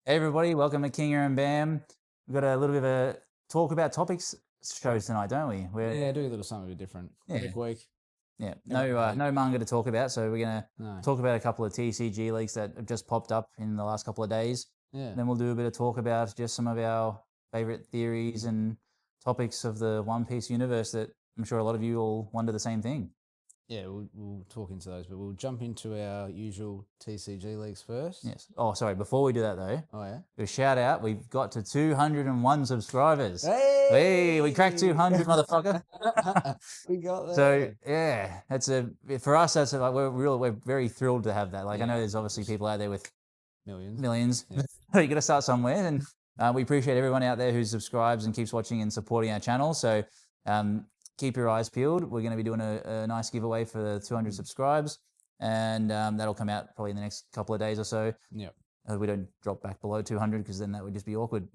Hey everybody, welcome to Kinger and Bam. We've got a little bit of a talk about topics shows tonight, don't we? Yeah, do a little something a bit different. Yeah. Big week. No manga to talk about, so we're gonna No. talk about a couple of TCG leaks that have just popped up in the last couple of days. Yeah. Then we'll do a bit of talk about just some of our favorite theories and topics of the One Piece universe that I'm sure a lot of you all wonder the same thing. Yeah, we'll talk into those, but we'll jump into our usual TCG leagues first. Yes. Oh, sorry. Before we do that though, Oh yeah. a shout out. We've got to 201 subscribers. Hey, we cracked 200, motherfucker. We got there. So yeah, for us. That's like we're very thrilled to have that. Like I know there's obviously people out there with millions. Yeah. You got to start somewhere, and we appreciate everyone out there who subscribes and keeps watching and supporting our channel. So keep your eyes peeled. We're going to be doing a nice giveaway for the 200 subscribes, and that'll come out probably in the next couple of days or so. Yeah. We don't drop back below 200 because then that would just be awkward.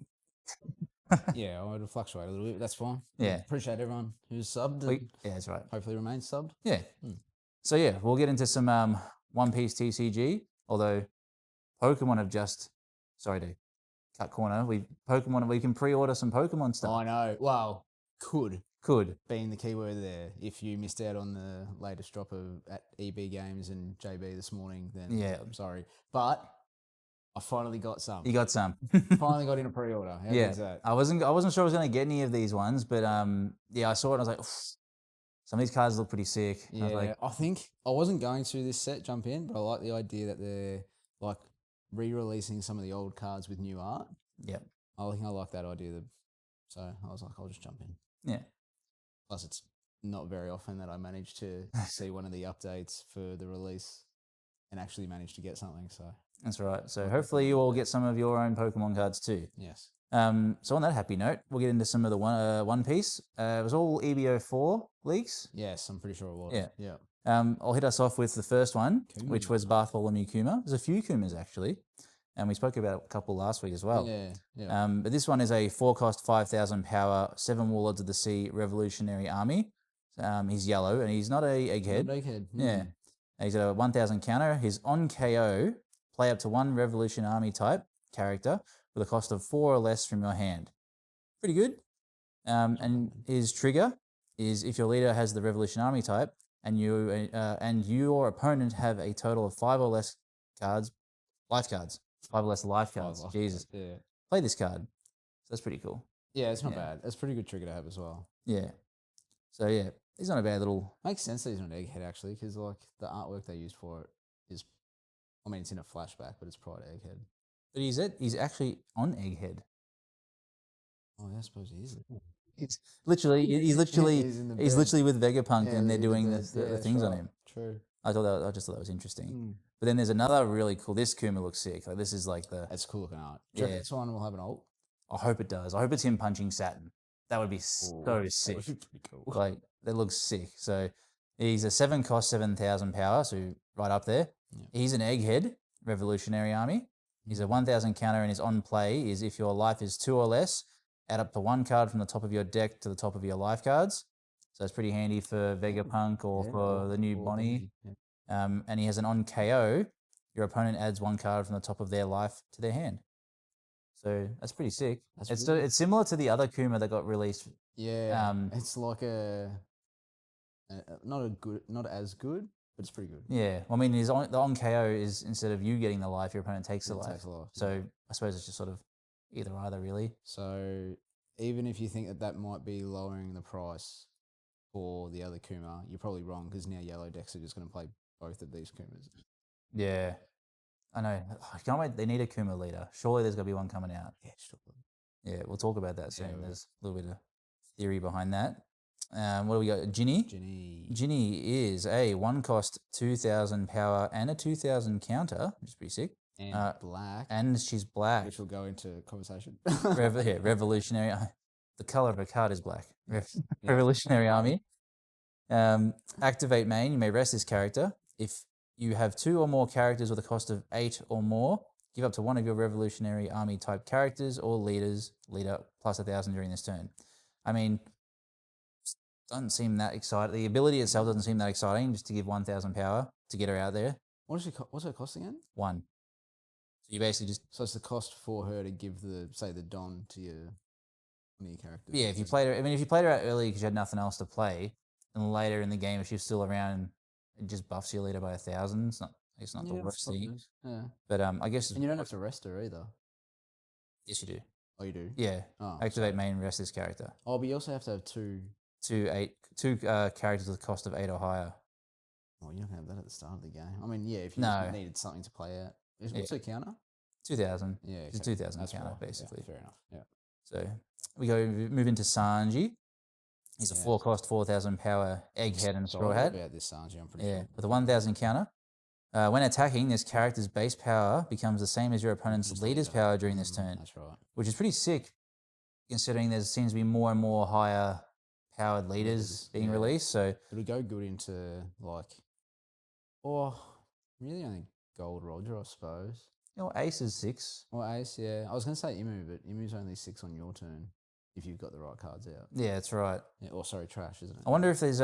Yeah, it'll fluctuate a little bit. That's fine. Yeah. Appreciate everyone who's subbed. Yeah, that's right. Hopefully remains subbed. Yeah. So yeah, we'll get into some One Piece TCG. Although Pokemon have just, sorry to cut corner. We can pre-order some Pokemon stuff. I know. Well, could being the keyword there. If you missed out on the latest drop of at EB Games and JB this morning, then yeah, I'm sorry, but I finally got some. You got some. Finally got in a pre-order. How yeah, is that? I wasn't sure I was going to get any of these ones, but yeah, I saw it and I was like, some of these cards look pretty sick. Yeah, I think I wasn't going to this set jump in, but I like the idea that they're like re-releasing some of the old cards with new art. Yeah, I like that idea. So I was like, I'll just jump in. Yeah. Plus, it's not very often that I manage to see one of the updates for the release and actually manage to get something. So that's right. So hopefully you all get some of your own Pokemon cards too. Yes. So on that happy note, we'll get into some of the One Piece. It was all EB04 leaks. Yes, I'm pretty sure it was. Yeah. I'll hit us off with the first one, which was Bartholomew Kuma. There's a few Kumas actually, and we spoke about a couple last week as well. Yeah. But this one is a 4-cost 5,000 power 7 Warlords of the Sea Revolutionary Army. He's yellow and he's not a egghead. Not egghead. Yeah. He's a 1,000 counter. He's on KO. Play up to 1 Revolution Army type character with a cost of 4 or less from your hand. Pretty good. And his trigger is if your leader has the Revolution Army type and you or opponent have a total of 5 or less life cards. 5 or less life cards. Jesus. Yeah. Play this card. So that's pretty cool. Yeah, it's not bad. It's a pretty good trigger to have as well. Yeah. So yeah, he's not a bad little. Makes sense that he's not an egghead actually, because like the artwork they used for it is, I mean, it's in a flashback, but it's prior to Egghead. But he's actually on Egghead. Oh, yeah, I suppose he is. He's literally with Vegapunk and they're doing the things on him. True. I just thought that was interesting. But then there's another really cool. This Kuma looks sick. Like this is like It's cool looking art. Yeah. This one will have an ult. I hope it does. I hope it's him punching Saturn. That would be so sick. That would be pretty cool. Like that looks sick. So he's a 7-cost 7,000 power, so right up there. Yeah. He's an Egghead Revolutionary Army. He's a 1,000 counter and his on play is if your life is 2 or less, add up to 1 card from the top of your deck to the top of your life cards. So it's pretty handy for Vegapunk or for the new Bonnie. Yeah. And he has an on KO. Your opponent adds 1 card from the top of their life to their hand. So that's pretty sick. It's similar to the other Kuma that got released. Yeah. It's like not as good, but it's pretty good. Yeah. Well, I mean, the on KO is instead of you getting the life, your opponent takes the life. So I suppose it's just sort of either really. So even if you think that might be lowering the price for the other Kuma, you're probably wrong because now yellow decks are just going to play both of these Kumas. Yeah. I know. I can't wait. They need a Kuma leader. Surely there's got to be one coming out. Yeah, sure. Yeah, we'll talk about that soon. Yeah, there's a little bit of theory behind that. What do we got? Ginny is a 1-cost 2,000 power and a 2,000 counter, which is pretty sick. And black. And she's black. Which will go into conversation. Revolutionary. The color of her card is black. Revolutionary Army. Activate main. You may rest this character. If you have 2 or more characters with a cost of 8 or more, give up to 1 of your Revolutionary Army type characters or leader plus 1,000 during this turn. I mean, doesn't seem that exciting. The ability itself doesn't seem that exciting, just to give 1,000 power to get her out there. What's her cost again? 1. So you basically just So it's the cost for her to give the Don to your one of your characters. if you played her, I mean, if you played her out early because you had nothing else to play, and later in the game if she's still around, it just buffs your leader by 1,000. It's not the worst thing. Yeah. But I guess And you don't have to rest her either. yes, you do. Oh, you do? Yeah. Oh, Activate main rest this character. Oh, but you also have to have two Characters with a cost of 8 or higher. Oh, you're not going to have that at the start of the game. I mean, yeah, if you No. needed something to play out. What's her counter? 2,000. Yeah, It's a 2,000 counter, right. basically. Yeah, fair enough. Yeah. So we move into Sanji. He's a 4-cost, 4,000 power egghead and straw hat. About this Sanji, I'm pretty sure. With a 1,000 counter. When attacking, this character's base power becomes the same as your opponent's leader's power during this turn. That's right. Which is pretty sick, considering there seems to be more and more higher powered leaders being released. So it'll go good into really only Gold Roger, I suppose. Ace is 6. Or Ace, yeah. I was going to say Imu, but Imu's only 6 on your turn if you've got the right cards out. Yeah, that's right. Yeah, trash, isn't it? I wonder if there's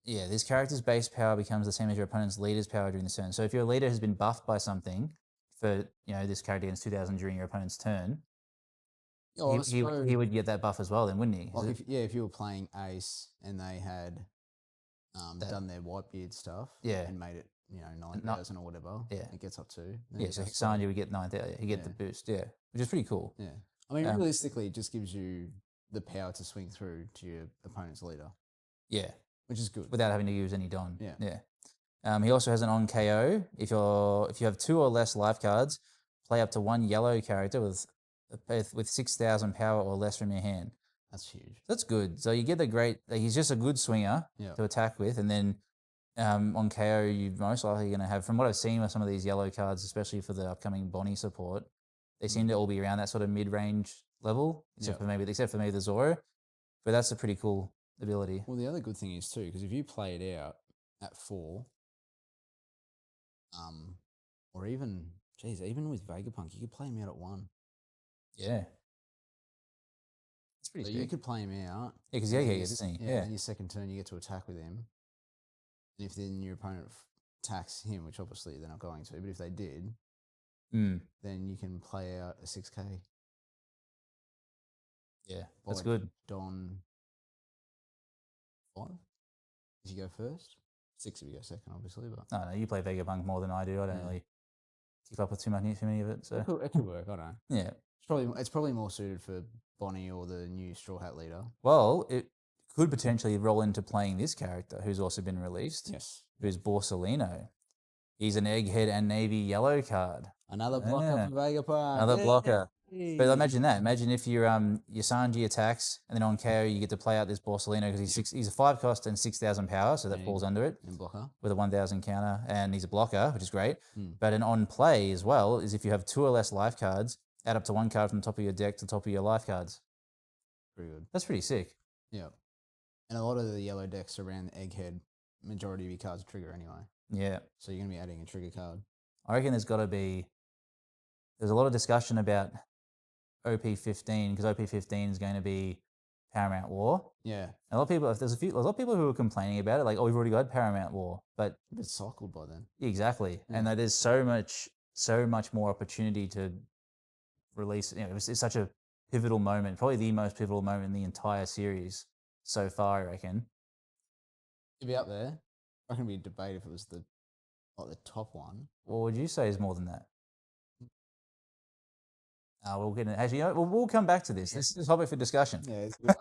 this character's base power becomes the same as your opponent's leader's power during the turn. So if your leader has been buffed by something for this character against 2,000 during your opponent's turn, he would get that buff as well, then, wouldn't he? Like if you were playing Ace and they had done their Whitebeard stuff, and made it 9,000 or whatever, it gets up to. So Sanji would get 9,000. He get the boost, which is pretty cool. Yeah, I mean, realistically, it just gives you the power to swing through to your opponent's leader. Yeah, which is good without having to use any Don. Yeah. He also has an on KO. If you have 2 or less life cards, play up to 1 yellow character with 6,000 power or less from your hand. That's huge. That's good. So you get he's just a good swinger to attack with, and then on KO you're most likely going to have, from what I've seen with some of these yellow cards, especially for the upcoming Bonnie support, they seem to all be around that sort of mid-range level, except for maybe the Zoro. But that's a pretty cool ability. Well, the other good thing is too, because if you play it out at 4, or even with Vegapunk, you could play him out at 1. Yeah. It's pretty so sick. You could play him out. Yeah, because isn't he? And your second turn, you get to attack with him. And if then your opponent attacks him, which obviously they're not going to, but if they did, then you can play out a 6k. Yeah, that's good. Don 5 if you go first. 6 if you go second, obviously. But no, you play Vegapunk more than I do. I don't really keep up with too many of it. So it could work. I don't know. Yeah, it's probably more suited for Bonnie or the new Straw Hat leader. Well, it could potentially roll into playing this character who's also been released. Yes, who's Borsalino. He's an egghead and navy yellow card. Another blocker for Vegapunk. Another blocker. But imagine that. Imagine if your Sanji attacks and then on KO you get to play out this Borsalino because he's a 5-cost and 6,000 power, so that falls under it. And blocker. With a 1,000 counter, and he's a blocker, which is great. But an on play as well is if you have 2 or less life cards, add up to 1 card from the top of your deck to the top of your life cards. Pretty good. That's pretty sick. Yeah. And a lot of the yellow decks around the egghead, majority of your cards trigger anyway. Yeah. So you're going to be adding a trigger card. I reckon there's a lot of discussion about OP15 because OP15 is going to be Paramount War. Yeah. A lot of people, there's a lot of people who are complaining about it, like, oh, we've already got Paramount War, but it's cycled by then. Exactly, and that there's so much more opportunity to release. It's such a pivotal moment, probably the most pivotal moment in the entire series so far. I reckon. It'd be up there. I reckon it'd be a debate if it was the top one. What would you say is more than that? We'll get actually. We'll come back to this. This is a topic for discussion. Yeah, it's good.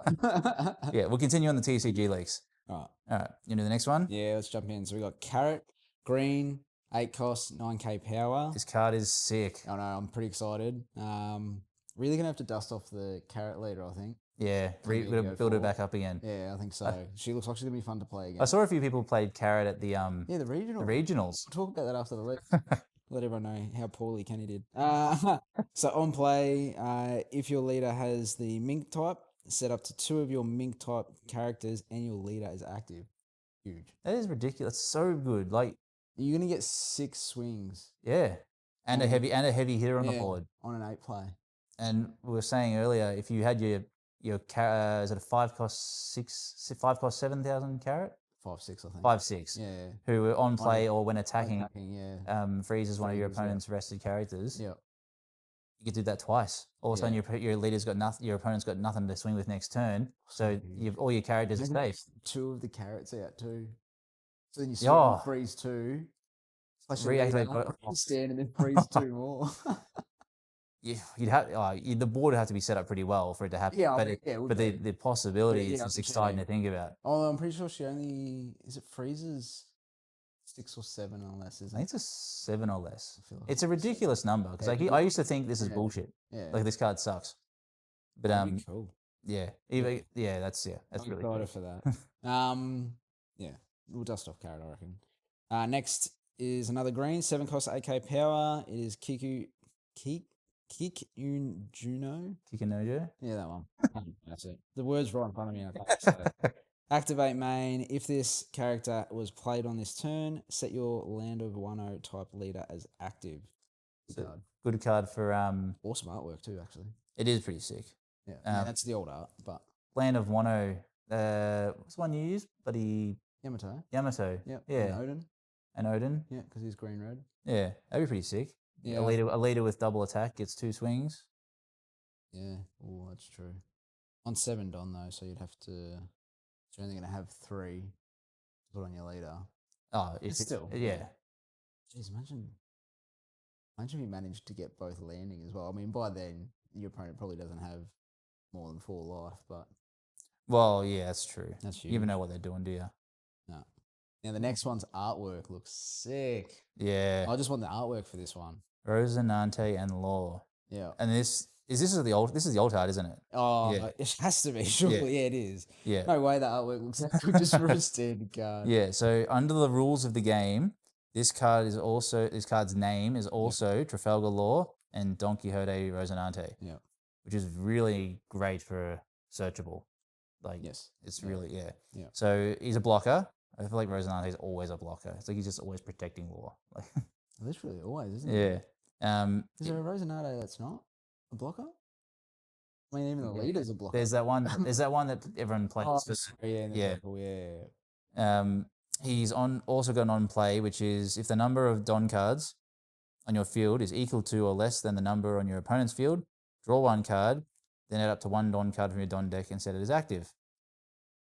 Yeah, we'll continue on the TCG leaks. All right. You do the next one? Yeah, let's jump in. So we got Carrot, Green, 8 cost, 9k power. This card is sick. I know. I'm pretty excited. Really gonna have to dust off the Carrot leader, I think. Yeah, we're gonna build it back up again. Yeah, I think so. She looks like she's gonna be fun to play again. I saw a few people played Carrot at the the regional. The regionals. We'll talk about that after the leak. Let everyone know how poorly Kenny did. So on play, if your leader has the Mink type, set up to 2 of your Mink type characters and your leader is active. Huge. That is ridiculous. So good. Like you're gonna get 6 swings. Yeah, and a heavy hitter on the board on an 8 play. And we were saying earlier, if you had your is it a 5 cost 7,000 Carrot? 5/6, I think. 5/6. Yeah. Who on play or when attacking, yeah. freezes one of your Freezes, yeah. opponent's rested characters. Yeah. You could do that twice. All of a sudden, Yeah. your leader's got nothing. Your opponent's got nothing to swing with next turn. So all your characters are safe. 2 of the carrots out too. So then you Yeah. freeze 2. Reactivate. Stand and then freeze 2 more. You'd have the board would have to be set up pretty well for it to happen. Yeah, but the possibility is exciting to think about. Oh, I'm pretty sure she only freezes 6 or 7 or less, isn't I it? think it's a 7 or less. Like It's a ridiculous number because I used to think this is bullshit. Yeah. Like this card sucks. But That'd be cool. yeah, that's really cool. For that. Yeah, we'll dust off carrot, I reckon. Next is another green, 7 cost 8k power. It is Kikunojo. Kikunojo? Yeah, that one. That's it. The word's right in front of me. I can't say it. Activate main. If this character was played on this turn, set your land of 1/0 type leader as active. Good card for awesome artwork too, actually. It is pretty sick. Yeah, that's the old art, but land of 1/0. What's the one you use? Buddy Yamato. Yep. Yeah. And Odin. And Odin. Yeah, because he's green red. Yeah, that'd be pretty sick. Yeah. A leader with double attack gets 2 swings. Yeah. Oh, that's true. On 7 Don though, so you'd have to. You're only going to have 3 to put on your leader. Oh, it's still. Yeah. Jeez, imagine if you managed to get both landing as well. I mean, by then your opponent probably doesn't have more than 4 life, but. Well, yeah, that's true. That's huge. You even know what they're doing, do you? No. Now the next one's artwork looks sick. Yeah. I just want the artwork for this one. Rosinante and Law. Yeah. And this is the old art, isn't it? Oh, yeah. It has to be. Surely, yeah, it is. Yeah. No way that artwork looks that good just for a standard card. Yeah. So under the rules of the game, this card's name is also Trafalgar Law and Don Quixote Rosinante. Yeah. Which is really great for searchable. Like, it's really, yeah. So he's a blocker. I feel like Rosinante is always a blocker. It's like he's just always protecting Law. Like, literally always, isn't it? Yeah. Is there a Rosinante that's not a blocker? I mean, even the leader's a blocker. There's that one. There's that one that everyone plays. He's also got an on play, which is if the number of Don cards on your field is equal to or less than the number on your opponent's field, draw 1 card, then add up to 1 Don card from your Don deck and set it as active.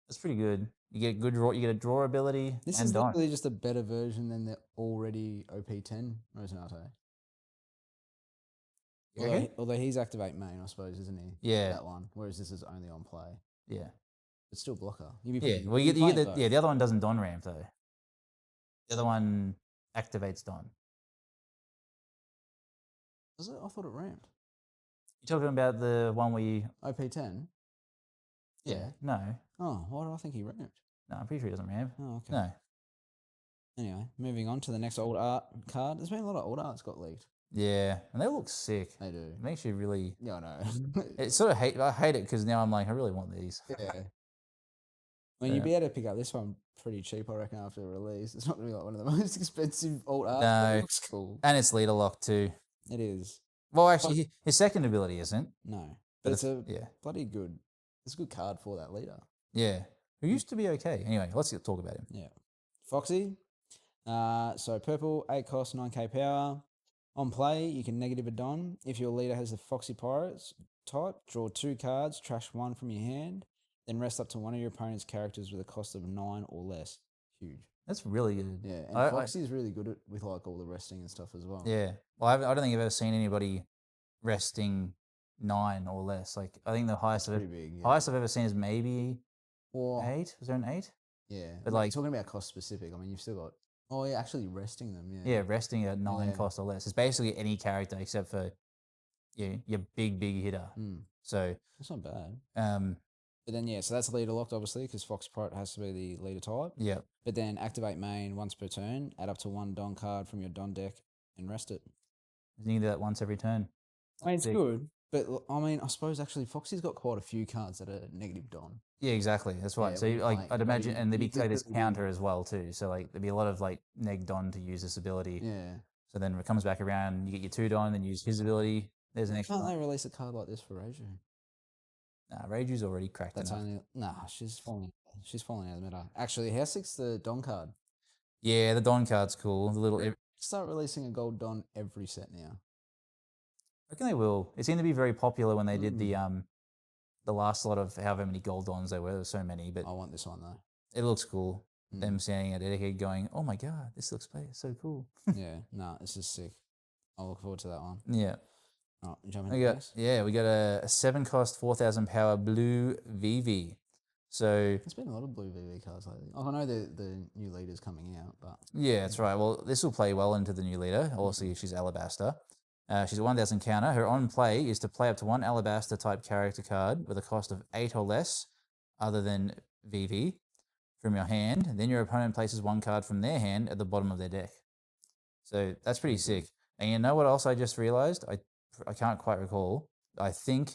That's pretty good. You get good draw. You get a draw ability. This is literally just a better version than the already OP10 Rosinante. Although he's activate main, I suppose, isn't he? Yeah. That one. Whereas this is only on play. Yeah. It's still blocker. Well, you get the other one doesn't Don ramp though. The other one activates Don. Does it? I thought it ramped. You're talking about the one where you OP10? Yeah. No. Oh, why do I think he ramped? No, I'm pretty sure he doesn't ramp. Oh, okay. No. Anyway, moving on to the next old art card. There's been a lot of old arts got leaked. Yeah, and they look sick. They do. It makes you really. Yeah, I know. It sort of I hate it because now I'm like, I really want these. Yeah. I mean, you'd be able to pick up this one pretty cheap, I reckon, after release. It's not going to be like one of the most expensive old art. No. It looks cool. And it's leader lock too. It is. Well, actually, his second ability isn't. No. But it's a bloody good. It's a good card for that leader. Yeah. Who used to be okay. Anyway, let's talk about him. Yeah. Foxy. So purple, 8 cost, 9k power. On play, you can negative a Don. If your leader has the Foxy Pirates type, draw 2 cards, trash 1 from your hand, then rest up to one of your opponent's characters with a cost of 9 or less. Huge. That's really good. Yeah, and Foxy is really good with like all the resting and stuff as well. Yeah. Well, I don't think I've ever seen anybody resting 9 or less. Like, I think the highest I've ever seen is maybe 8. Was there an 8? Yeah. But like talking about cost specific, I mean, you've still got. Oh yeah, actually resting them. Yeah. Yeah, resting at 9 cost or less. It's basically any character except for your big hitter. So that's not bad. But then so that's leader locked obviously because Fox Pirate has to be the leader type. Yeah. But then activate main once per turn. Add up to 1 Don card from your Don deck and rest it. You can do that once every turn. I mean, it's good, but I mean, I suppose actually Foxy's got quite a few cards that are negative Don. Yeah, exactly. That's right. So I'd imagine, and there'd be this counter as well too. So like there'd be a lot of like neg Don to use this ability. Yeah. So then it comes back around, you get your 2 Don, then use his ability. There's an extra. Can't they release a card like this for Reiju? Nah, Reiju's already cracked. That's enough. She's falling She's falling out of the meta. Actually, how sick's the Don card? Yeah, the Don card's cool. The little. I Start releasing a gold Don every set now. reckon they will. It seemed to be very popular when they did the last lot of however many gold Dons there were. There were so many, but I want this one though. it looks cool. Them standing at it going, oh my god, this looks so cool. Yeah, this is sick. I'll look forward to that one. Yeah. Oh, you jumping into this? Yeah, we got a 7-cost, 4,000 power blue VV. So there's been a lot of blue VV cards lately. I know the new leader's coming out, but yeah, that's right. Well, this will play well into the new leader. Also, she's Alabaster. She's a 1,000 counter. Her on play is to play up to one Alabaster type character card with a cost of 8 or less, other than VV, from your hand. Then your opponent places one card from their hand at the bottom of their deck. So that's pretty sick. And you know what else I just realized? I can't quite recall. I think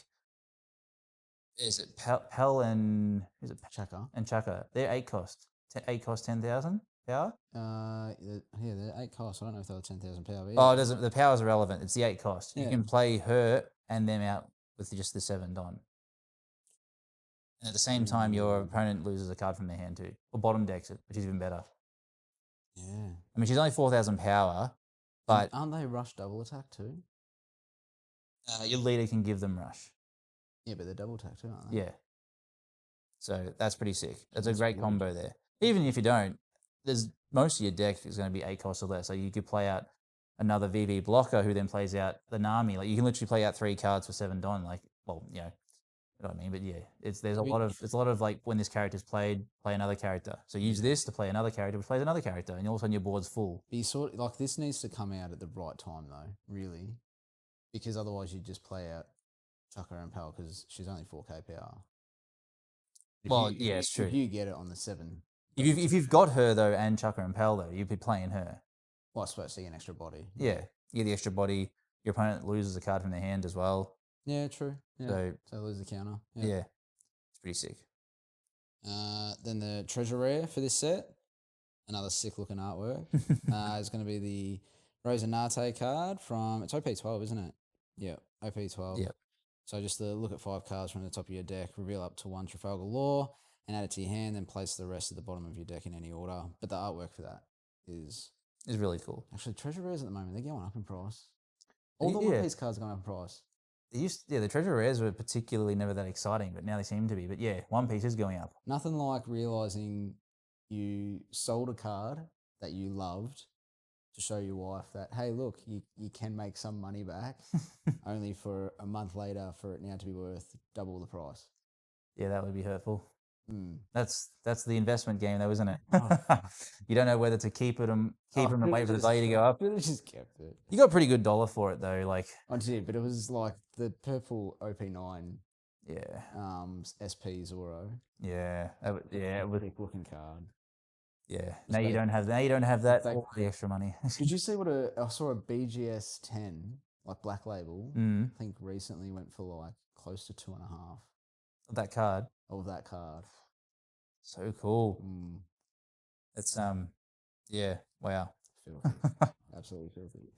is it Pel and is it Chaka and Chaka? They're 8 cost. 8 cost 10,000 power. They're 8 costs. I don't know if they were 10,000 power. Oh, it doesn't. The power's irrelevant. It's the 8 cost. Yeah. You can play her and them out with just the 7 Don. And at the same time, your opponent loses a card from their hand too, or bottom decks it, which is even better. Yeah. I mean, she's only 4,000 power, but aren't they rush double attack too? your leader can give them rush. Yeah, but they're double attack too, aren't they? Yeah. So that's pretty sick. That's a great combo there. Even if you don't, there's most of your deck is going to be 8 costs or less. So you could play out another VV blocker who then plays out the Nami. Like you can literally play out 3 cards for 7 Don. Like, well, you know what I mean. But yeah, there's a lot of like when this character's played, play another character. So use this to play another character, which plays another character, and all of a sudden your board's full. But you sort of, like this needs to come out at the right time though, really, because otherwise you just play out Chaka and Pal because she's only 4k power. It's true. If you get it on the 7. If you've got her though and Chaka and Pal though, you'd be playing her. Well, I suppose to get an extra body. Yeah, you get the extra body. Your opponent loses a card from their hand as well. Yeah, true. Yeah. So lose the counter. Yeah, it's pretty sick. Then the treasure rare for this set, another sick looking artwork. Is going to be the Rosinante card from, it's OP12, isn't it? Yeah, OP12. Yep. So just look at 5 cards from the top of your deck, reveal up to 1 Trafalgar Law, and add it to your hand, then place the rest at the bottom of your deck in any order. But the artwork for that is really cool. Actually, treasure rares at the moment, they're going up in price. All the One Piece cards are going up in price. The treasure rares were particularly never that exciting, but now they seem to be. But yeah, One Piece is going up. Nothing like realizing you sold a card that you loved to show your wife that, hey, look, you can make some money back, only for a month later for it now to be worth double the price. Yeah, that would be hurtful. Mm. That's the investment game, though, isn't it? You don't know whether to keep it and wait for the value to go up. Really just kept it. You got a pretty good dollar for it, though. Like I did, but it was like the purple OP9. Yeah. SP Zoro. Yeah. It was a looking card. Yeah. Now you don't have that or the extra money. Did you see I saw a BGS 10, like Black Label, I think recently went for like close to 2.5. Of that card? Of that card. So cool. It's yeah, wow. Filthy. Absolutely filthy.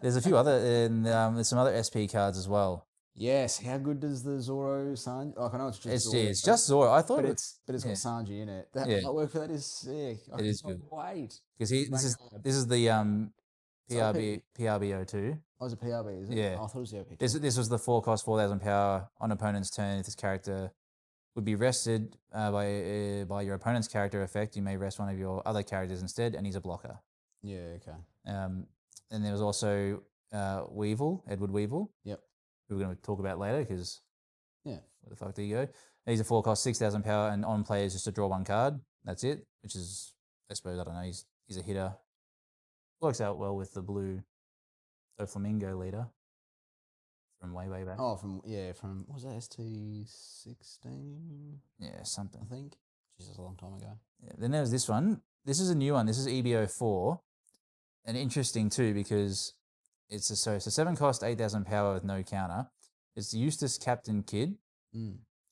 There's a few other there's some other SP cards as well. Yes, how good does the Zoro Sanji? Like I know it's just Zoro. It's just Zoro. I thought it's got Sanji in it. That artwork for that is sick. It is good. Wait, because this is the PRB02. Oh, it's a PRB, is it? Yeah. Oh, I thought it was the OP. This was the 4-cost 4,000 power on opponent's turn. If this character would be rested by your opponent's character effect, you may rest one of your other characters instead, and he's a blocker. Yeah. Okay. And there was also Edward Weevil. Yep. Who we're going to talk about later because where the fuck do you go? He's a 4-cost 6,000 power, and on play is just to draw 1 card. That's it. Which is, I suppose, I don't know. He's a hitter. Works out well with the blue Flamingo leader from way back. Oh, from what was that, ST16? Yeah, something. I think. Jesus, a long time ago. Yeah. Then there was this one. This is a new one. This is EB04, and interesting too because it's a 7-cost 8,000 power with no counter. It's Eustace Captain Kid.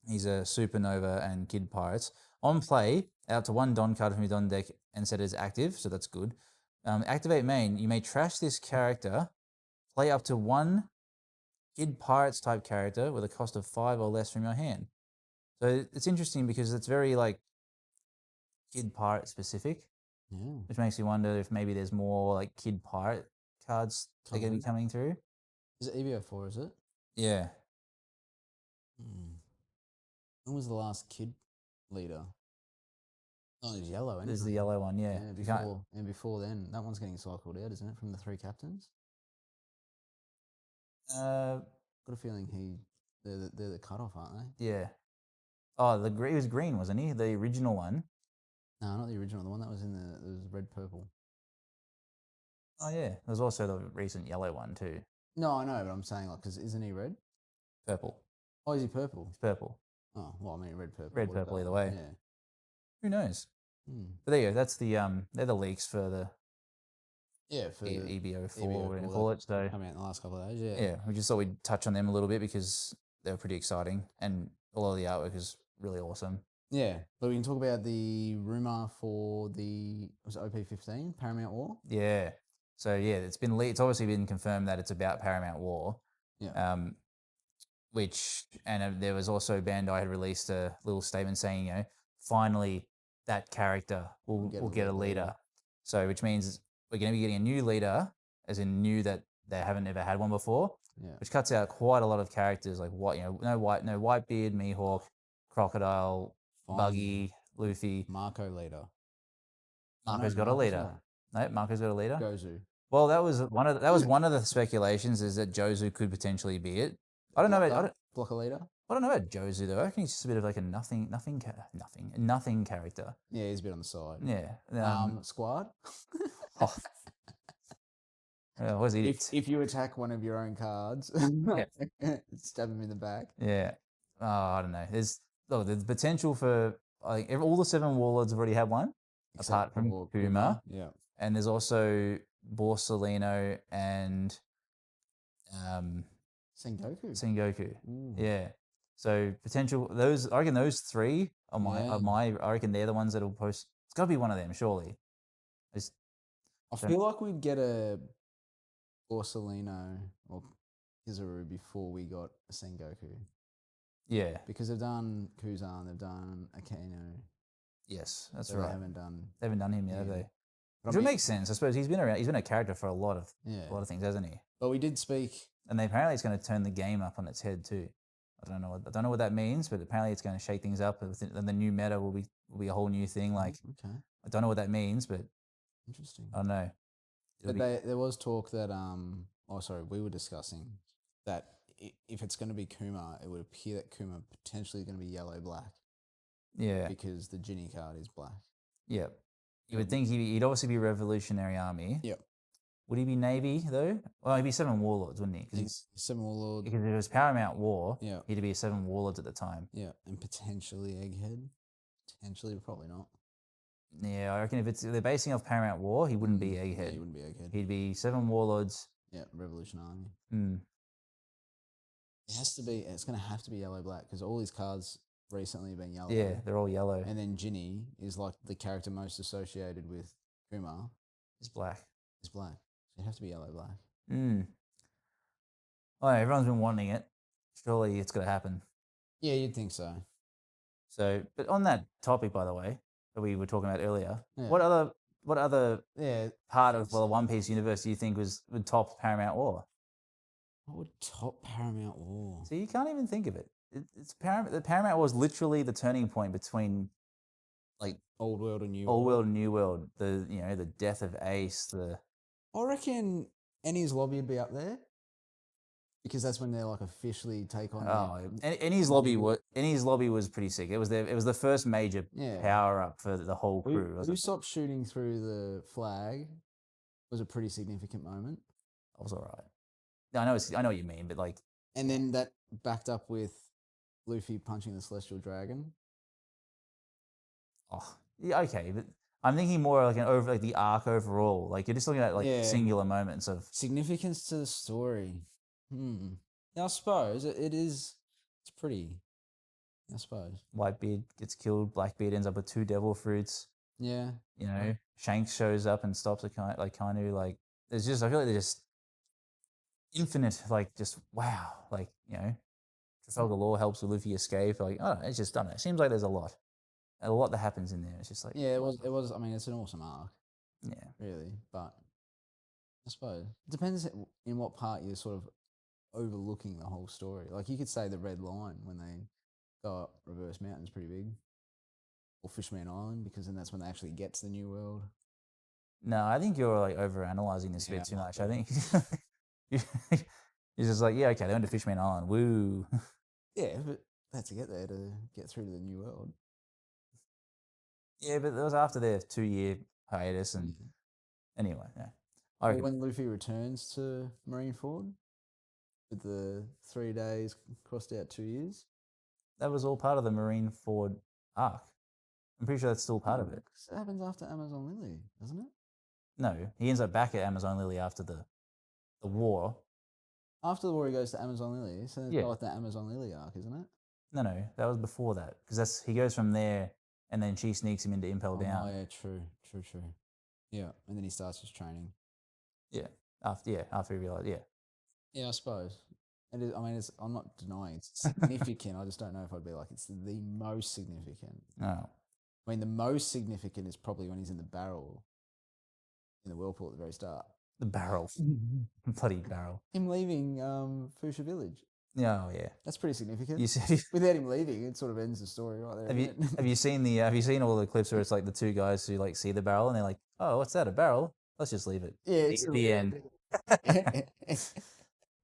He's a Supernova and Kid Pirates. On play, out to 1 Don card from your Don deck and set it as active, so that's good. Activate main. You may trash this character. Play up to 1 Kid Pirates type character with a cost of 5 or less from your hand. So it's interesting because it's very like Kid Pirate specific, Yeah. which makes me wonder if maybe there's more like Kid Pirate cards that are going to be coming through. Is it EB04, is it? Yeah. When was the last kid leader? Oh, it was yellow, anyway. There's the yellow one, yeah. Before then, that one's getting cycled out, isn't it, from the 3 captains? Uh, Got a feeling they're the cutoff, aren't they? yeah. Oh, he was green, wasn't he? The original one. No, not the original. The one that was it was red purple. Oh yeah, there's also the recent yellow one too. No, I know, but I'm saying like, because isn't he red? Purple. Oh, is he purple? It's purple. Oh, well, I mean red purple. Red purple either way. Yeah. Who knows? Hmm. But there you go. That's the they're the leaks for the for EB04, we're gonna call it. So coming out in the last couple of days. Yeah. yeah, we just thought we'd touch on them a little bit because they were pretty exciting and a lot of the artwork is really awesome. Yeah, but we can talk about the rumor for was it OP15 Paramount War? Yeah. So yeah, it's obviously been confirmed that it's about Paramount War. Yeah. There was also Bandai had released a little statement saying, finally that character will get a leader. So which means we're going to be getting a new leader, as in new that they haven't ever had one before. Yeah. Which cuts out quite a lot of characters like no Whitebeard, Mihawk, Crocodile, Buggy, Luffy. Marco leader. Marco's got a leader. No, Marco's got a leader. Gozu. Well, that was one of the speculations is that Jozu could potentially be it. I don't know about Blocker leader. I don't know about Jozu though. I reckon he's just a bit of like a nothing character. Yeah, he's a bit on the side. Yeah. Squad. Oh. What is he? If you attack one of your own cards, stab him in the back. Yeah. Oh, I don't know. There's potential for all the 7 warlords have already had one, apart from Kuma. Yeah. And there's also Borsalino and Sengoku. Ooh. Yeah. So potential I reckon those 3 are I reckon they're the ones that'll post. It's got to be one of them, surely. I feel like we'd get a Borsalino or Kizaru before we got a Sengoku. Yeah. Because they've done Kuzan, they've done Akeno. Yes, that's right. They haven't done him yet, have they? Which would make sense. I suppose he's been around. He's been a character for a lot of things, hasn't he? But we did speak, and apparently it's going to turn the game up on its head too. I don't know what that means, but apparently it's going to shake things up. And the new meta will be a whole new thing. Like, I don't know what that means, but interesting. I don't know. But there was talk that we were discussing that if it's going to be Kuma, it would appear that Kuma potentially going to be yellow black. Yeah, because the Ginny card is black. Yep. You would think he'd obviously be Revolutionary Army. Yep. Would he be Navy though? Well, he'd be 7 Warlords, wouldn't he? He's 7 Warlords. Because if it was Paramount War, yeah, he'd be 7 Warlords at the time. Yeah, and potentially Egghead. Potentially, but probably not. Yeah, I reckon if they're basing off Paramount War, he wouldn't be Egghead. Yeah, he wouldn't be Egghead. He'd be 7 Warlords. Yeah, Revolution Army. It has to be. It's going to have to be yellow black because all his cards recently have been yellow. Yeah, they're all yellow. And then Ginny is like the character most associated with Kuma. It's black. It's black. So it has to be yellow black. Oh, everyone's been wanting it. Surely it's got to happen. Yeah, you'd think so. So, but on that topic, by the way, that we were talking about earlier, what other part of the One Piece universe do you think would top Paramount War? What would top Paramount War? So you can't even think of it. It's Paramount. The Paramount War is literally the turning point between, like, Old World and New World. Old World and New World. The death of Ace. I reckon Ennie's Lobby would be up there. Because that's when they like officially take on. Ennie's Lobby was pretty sick. It was the first major power up for the whole crew. Usopp shooting through the flag was a pretty significant moment. I was alright. I know what you mean, but like. And then that backed up with Luffy punching the Celestial Dragon. Oh, yeah, okay, but I'm thinking more like the arc overall. Like you're just looking at singular moments of significance to the story. Yeah, I suppose it is. It's pretty. I suppose Whitebeard gets killed. Blackbeard ends up with 2 devil fruits. Yeah, Shanks shows up and stops a Kainu. Like there's just I feel like there's just infinite. Like just wow. Like Trafalgar Law helps with Luffy escape. Like it's just I don't know. It seems like there's a lot. a lot that happens in there. It's just like Yeah, it was. It was. I mean, it's an awesome arc, yeah. really. But I suppose it depends in what part you're sort of overlooking the whole story. Like you could say the Red Line when they go up Reverse Mountain's pretty big, or Fishman Island, because then that's when they actually get to the New World. No, I think you're like over analyzing this a Yeah, bit too I much. I think you're just like, yeah, okay, they went to Fishman Island. Woo. Yeah, but they had to get there to get through to the New World. Yeah, but it was after their 2-year hiatus, and anyway, yeah. I Or reckon when Luffy returns to Marineford with the 3 days crossed out 2 years. that was all part of the Marineford arc. I'm pretty sure that's still part of it. 'Cause it happens after Amazon Lily, doesn't it? No, he ends up back at Amazon Lily after the war. After the war, he goes to Amazon Lily, so it's Yeah. like the Amazon Lily arc, isn't it? No, that was before that because he goes from there, and then she sneaks him into Impel Oh, Down. yeah, true. Yeah, and then he starts his training. Yeah, after he realized, yeah. Yeah, I suppose. It is, I mean, I'm not denying it's significant. I just don't know if I'd be like it's the most significant. No, I mean, the most significant is probably when he's in the barrel, in the whirlpool at the very start. the barrel, bloody barrel. Him leaving Fuchsia Village. Oh yeah, That's pretty significant. you said. Without him leaving, it sort of ends the story right there. Have you seen all the clips where it's like the two guys who like see the barrel and they're like, oh, what's that, a barrel? Let's just leave it. Yeah, it's The end.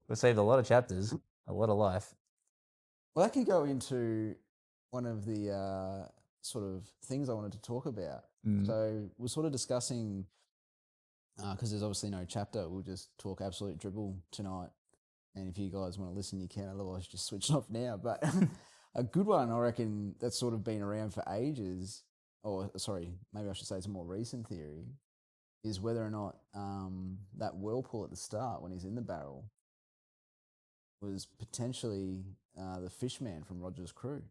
We saved a lot of chapters, a lot of life. Well, that could go into one of the sort of things I wanted to talk about. Mm. So we're sort of discussing, because there's obviously no chapter, we'll just talk absolute dribble tonight. And if you guys want to listen, you can. Otherwise, just switch off now. But a good one, I reckon, that's sort of been around for ages, or sorry, maybe I should say it's a more recent theory, is whether or not that whirlpool at the start when he's in the barrel was potentially the Fishman from Roger's crew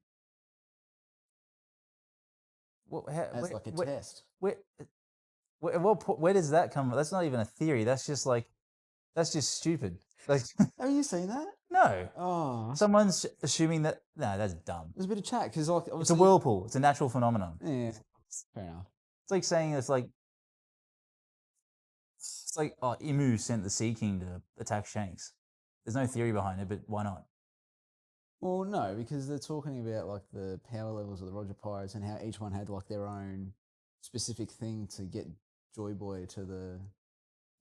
as like a test. Where does that come from? That's not even a theory. That's just stupid. Like, Have you seen that? no. Oh, Someone's assuming that. No, that's dumb. there's a bit of chat because like It's a whirlpool. It's a natural phenomenon. Yeah, fair enough. It's like saying it's like oh, Imu sent the Sea King to attack Shanks. There's no theory behind it, but why not? Well, no, because they're talking about like the power levels of the Roger Pirates and how each one had like their own specific thing to get Joy Boy to the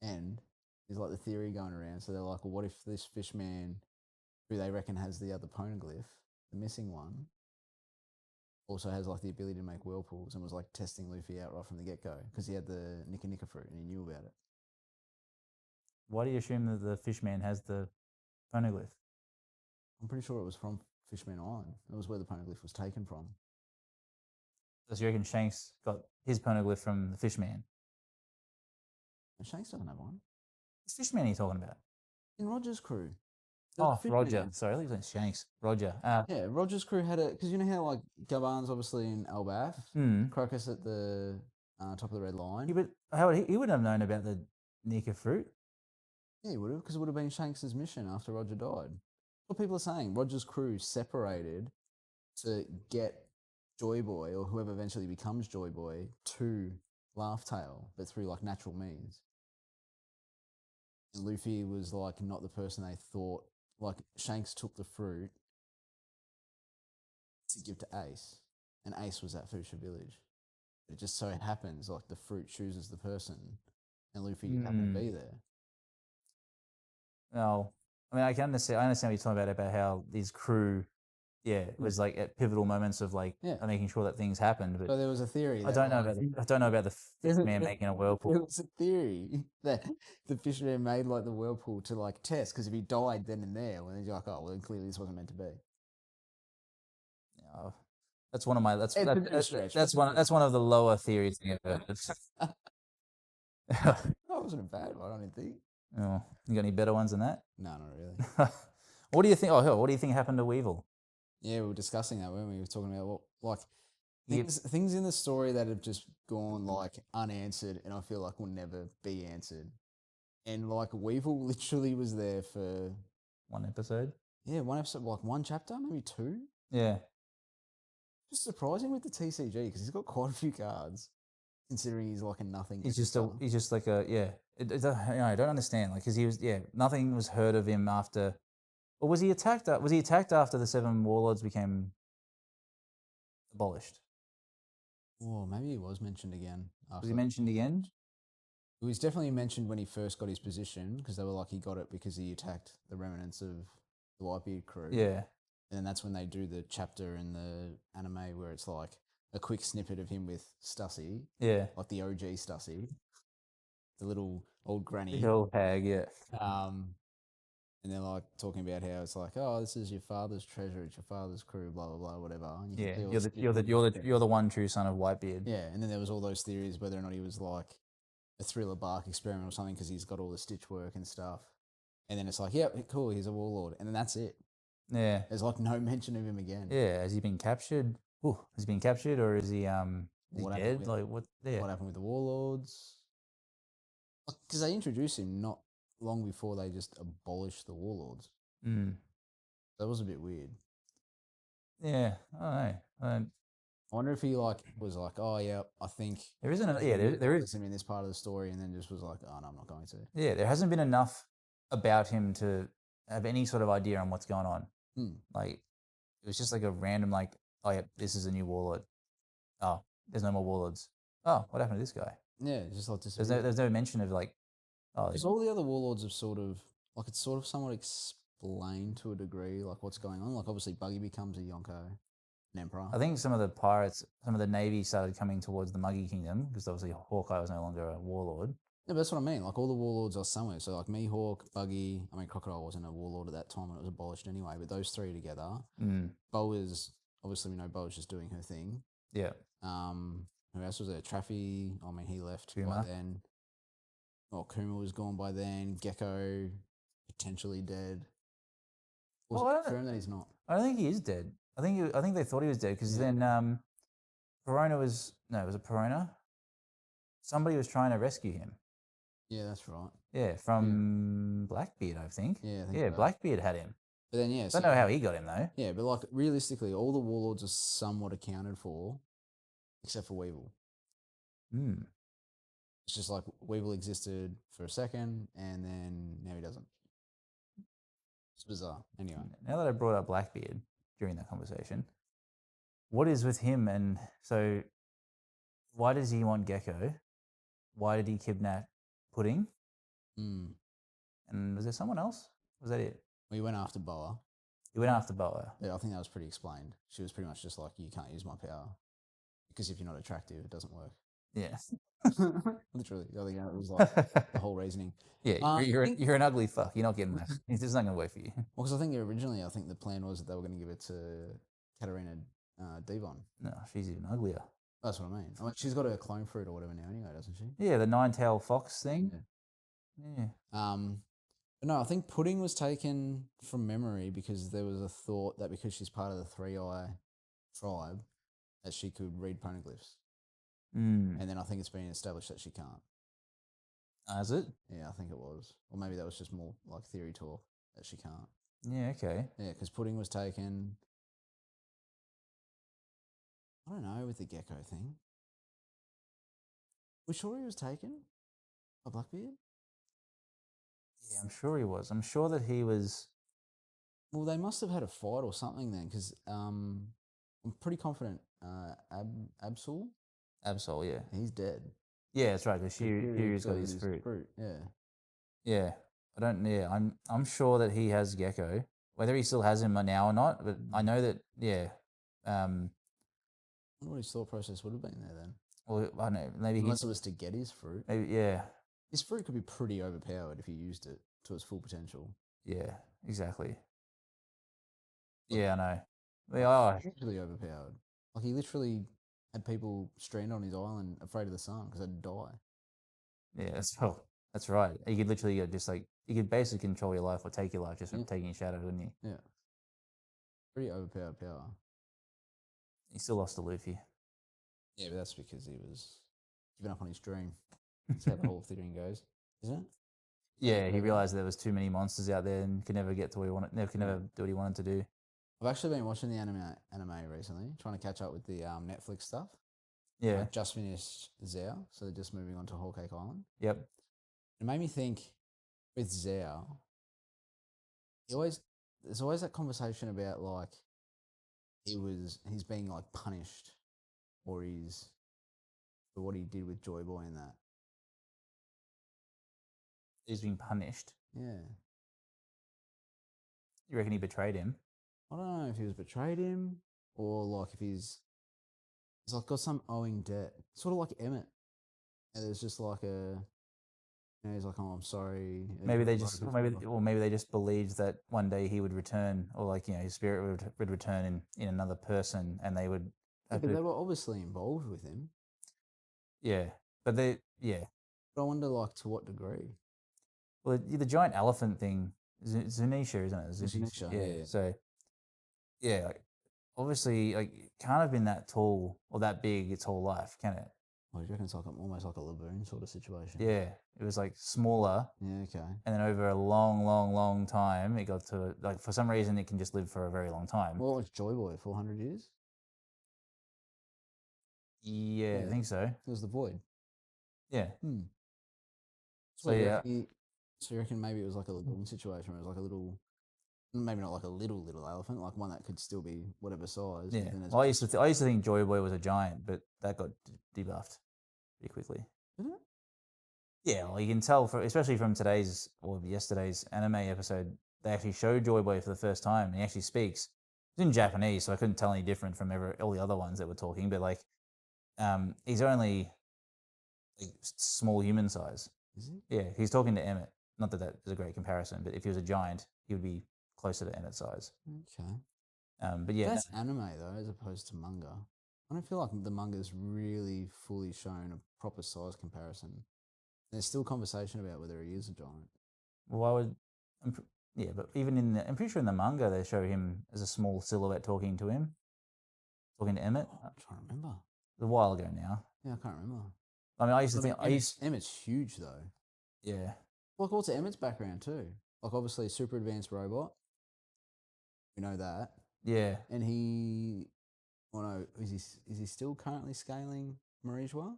end. Is like the theory going around. So they're like, well, what if this Fishman, who they reckon has the other poneglyph, the missing one, also has like the ability to make whirlpools and was like testing Luffy out right from the get go because he had the Nika Nika fruit and he knew about it. Why do you assume that the Fishman has the poneglyph? I'm pretty sure it was from Fishman Island. It was where the poneglyph was taken from. Does you reckon Shanks got his poneglyph from the Fishman? And Shanks doesn't have one. It's Fishman you're talking about. In Roger's crew. Oh, Roger. Sorry, I think it was Shanks. Roger. Yeah, Roger's crew had it because you know how like Gaban's obviously in Elbaf, Crocus at the top of the Red Line. Yeah, but how would he wouldn't have known about the Nika fruit? Yeah, he would have because it would have been Shanks' mission after Roger died. What people are saying, Roger's crew separated to get Joy Boy or whoever eventually becomes Joy Boy to Laugh Tale, but through like natural means. And Luffy was like not the person they thought. Like Shanks took the fruit to give to Ace, and Ace was at Fuchsia Village. It just so happens like the fruit chooses the person, and Luffy happened to be there. No, I mean I understand what you're talking about how his crew, was like at pivotal moments of like making sure that things happened. But so there was a theory. I don't know about the Fishman making a whirlpool. There was a theory that the Fishman made like the whirlpool to like test because if he died then and there, well, then you're like, oh, well, then clearly this wasn't meant to be. That's one of my that's one of the lower theories I've heard. That wasn't a bad one, I don't think. Oh, you got any better ones than that? No, not really. What do you think? Oh, what do you think happened to Weevil? Yeah, we were discussing that when we were talking about like things in the story that have just gone like unanswered, and I feel like will never be answered. And like Weevil literally was there for one episode. Yeah, one episode, like one chapter, maybe two. Yeah. Just surprising with the TCG because he's got quite a few cards, considering he's like a nothing. He's just extra. he's just like a yeah. I don't understand like because he was nothing was heard of him after. Or was he attacked? Was he attacked after the 7 warlords became abolished? Oh, maybe he was mentioned again. Was he mentioned again? He was definitely mentioned when he first got his position because they were like he got it because he attacked the remnants of the Whitebeard crew. Yeah. And then that's when they do the chapter in the anime where it's like a quick snippet of him with Stussy. Yeah. Like the OG Stussy. The little old granny. The old hag, yeah. And they're like talking about how it's like, oh, this is your father's treasure, it's your father's crew, blah blah blah, whatever. And you Yeah. can You're the one true son of Whitebeard. Yeah, and then there was all those theories whether or not he was like a Thriller Bark experiment or something because he's got all the stitch work and stuff. And then it's like, yeah, cool, he's a warlord, and then that's it. Yeah. There's like no mention of him again. Yeah. Has he been captured? Ooh, has he been captured or is he dead? Like what? Yeah. What happened with the warlords? Because they introduced him not long before they just abolished the warlords. That was a bit weird. Yeah, I don't know. I wonder if he like was like, oh yeah, I think There isn't. There is him in this part of the story, and then just was like, oh no, I'm not going to. Yeah, there hasn't been enough about him to have any sort of idea on what's going on. Like it was just like a random like, oh yeah, this is a new warlord. Oh, there's no more warlords. Oh, what happened to this guy? Yeah, just like there's no mention of like, oh, because all the other warlords have sort of like it's sort of somewhat explained to a degree, like what's going on. Like obviously, Buggy becomes a Yonko, an emperor. I think some of the pirates, some of the navy started coming towards the Muggy Kingdom because obviously Hawkeye was no longer a warlord. Yeah, but that's what I mean. Like all the warlords are somewhere. So like Mihawk, Buggy. I mean, Crocodile wasn't a warlord at that time and it was abolished anyway. But those three together, Bo is obviously we know Bo is just doing her thing. Yeah. Who else was there? Traffy. I mean, he left Kuma. by then. Well, Kuma was gone by then. Gecko potentially dead. Was it confirmed that he's not? I don't think he is dead. I think they thought he was dead because then Perona was was it Perona? Somebody was trying to rescue him. Yeah, that's right. Yeah, from Blackbeard, I think. Yeah, I think so. Blackbeard had him. But then I don't know how he got him though. Yeah, but like realistically, all the warlords are somewhat accounted for, except for Weevil. It's just like Weevil existed for a second, and then now he doesn't. It's bizarre. Anyway, now that I brought up Blackbeard during that conversation, what is with him? And so, why does he want Gecko? Why did he kidnap Pudding? And was there someone else? Was that it? Well, he went after Boa. He went after Boa. Yeah, I think that was pretty explained. She was pretty much just like, you can't use my power because if you're not attractive, it doesn't work. Yeah. Literally. I think it was like the whole reasoning. Yeah, you're an ugly fuck. You're not getting that. It's just not going to work for you. Well, because I think originally, the plan was that they were going to give it to Katarina Devon. No, she's even uglier. That's what I mean. She's got a clone fruit or whatever now anyway, doesn't she? Yeah, the 9-tailed fox thing. Yeah. But no, I think Pudding was taken from memory because there was a thought that because she's part of the 3-Eye tribe, that she could read poneglyphs. And then I think it's been established that she can't. Is it? Yeah, I think it was. Or maybe that was just more like theory talk that she can't. Yeah, okay. Yeah, because Pudding was taken. I don't know with the Gecko thing. We're sure he was taken by Blackbeard? Yeah, I'm sure he was. I'm sure that he was. Well, they must have had a fight or something then, because I'm pretty confident Absol, yeah. he's dead. Yeah, that's right, because Shiryu's got his fruit. Yeah. Yeah. I'm sure that he has Gecko. Whether he still has him now or not, but I know that, I wonder what his thought process would have been there then. Well, I don't know. Maybe unless it was to get his fruit. Maybe, yeah. His fruit could be pretty overpowered if he used it to its full potential. Yeah, exactly. Yeah, I know. Really overpowered. Like he literally had people stranded on his island afraid of the sun because they'd die. Yeah, that's right. You could literally just like, you could basically control your life or take your life just from taking a shadow, couldn't you? Yeah. Pretty overpowered power. He still lost to Luffy. Yeah, but that's because he was giving up on his dream. That's how the whole theory goes, isn't it? Yeah, he realized there was too many monsters out there and could never get to what he wanted. Never could never do what he wanted to do. I've actually been watching the anime recently, trying to catch up with the Netflix stuff. Yeah. I just finished Zao, so they're just moving on to Whole Cake Island. Yep. It made me think with Zao, there's always that conversation about like he's being like punished, or he's for what he did with Joy Boy and that. He's being punished. Yeah. You reckon he betrayed him? I don't know if he was betrayed him or like if he's like got some owing debt. Sort of like Emmett. And there's just like he's like, oh, I'm sorry. Maybe they just believed that one day he would return, or like his spirit would return in another person, and they would. Yeah, but they were obviously involved with him. Yeah, but But I wonder, like, to what degree. Well, the giant elephant thing, Zunisha, isn't it? Zunisha, yeah. So, yeah, like, obviously, like, it can't have been that tall or that big its whole life, can it? Well, do you reckon it's like almost like a laboon sort of situation? Yeah, it was like smaller. Yeah, okay. And then over a long, long, long time, it got to, like, for some reason, it can just live for a very long time. What was Joy Boy, 400 years? Yeah, I think so. It was the Void. Yeah. So yeah. So you reckon maybe it was like a lagoon situation where it was like a little, maybe not like a little elephant, like one that could still be whatever size. Yeah. Well, I used to think Joy Boy was a giant, but that got debuffed pretty quickly. Did it? Yeah, well, you can tell, especially from today's or yesterday's anime episode, they actually show Joy Boy for the first time, and he actually speaks. It's in Japanese, so I couldn't tell any different from all the other ones that were talking. But like, he's only like small human size. Is he? Yeah, he's talking to Emmett. Not that that is a great comparison, but if he was a giant, he would be closer to Emmett's size. Okay. But yeah, that's anime though, as opposed to manga. I don't feel like the manga's really fully shown a proper size comparison. There's still conversation about whether he is a giant. Well, but even I'm pretty sure in the manga they show him as a small silhouette talking to Emmett. I'm trying to remember. A while ago now. Yeah, I can't remember. I mean, I used to think Emmett's huge though. Yeah. Like, what's Emmett's background too? Like, obviously, super advanced robot. We know that. Yeah. And is he still currently scaling Marijua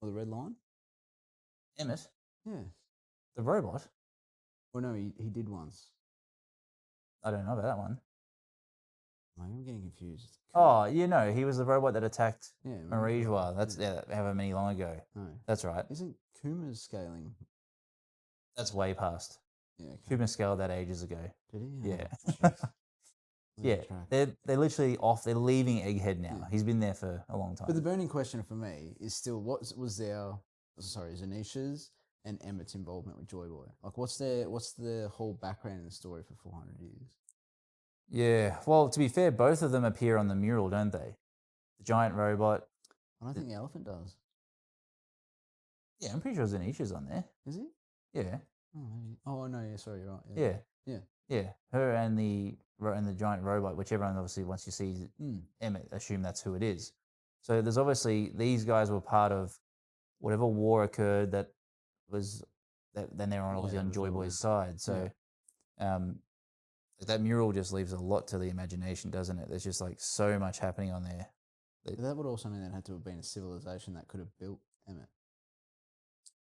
or the Red Line? Emmett? Yeah. The robot? Well, no, he did once. I don't know about that one. Maybe I'm getting confused. Oh, he was the robot that attacked Marijua. That's however many long ago. No. That's right. Isn't Kuma's scaling? That's way past. Yeah. Okay. Kuma scaled that ages ago. Did he? Yeah. Yeah. They're literally off. They're leaving Egghead now. Yeah. He's been there for a long time. But the burning question for me is still, what was Zanisha's and Emmett's involvement with Joy Boy? Like, what's the whole background in the story for 400 years? Yeah. Well, to be fair, both of them appear on the mural, don't they? The giant robot. I don't think the elephant does. Yeah, I'm pretty sure Zanisha's on there. Is he? Yeah. Oh, maybe. Oh no, yeah, sorry, you're right. Yeah. Yeah. Yeah. Her and the giant robot, which everyone obviously, once you see Emmett, assume that's who it is. So there's obviously, these guys were part of whatever war occurred then they're obviously on Joy Boy's side. So that mural just leaves a lot to the imagination, doesn't it? There's just like so much happening on there. But that would also mean there had to have been a civilization that could have built Emmett.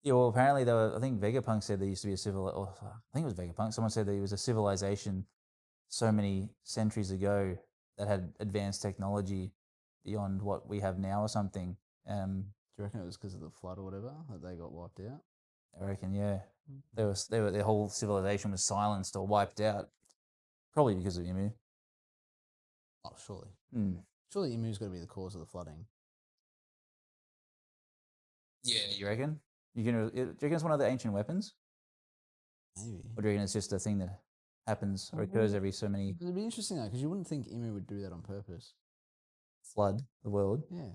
Yeah, well, apparently I think Vegapunk said there used to be I think it was Vegapunk. Someone said there was a civilization so many centuries ago that had advanced technology beyond what we have now or something. Do you reckon it was because of the flood or whatever that they got wiped out? I reckon, yeah. Their whole civilization was silenced or wiped out, probably because of Emu. Oh, surely. Surely Emu's got to be the cause of the flooding. Yeah, you reckon? Do you reckon it's one of the ancient weapons? Maybe. Or do you reckon it's just a thing that happens or occurs every so many... It'd be interesting though, because you wouldn't think Emu would do that on purpose. Flood the world? Yeah.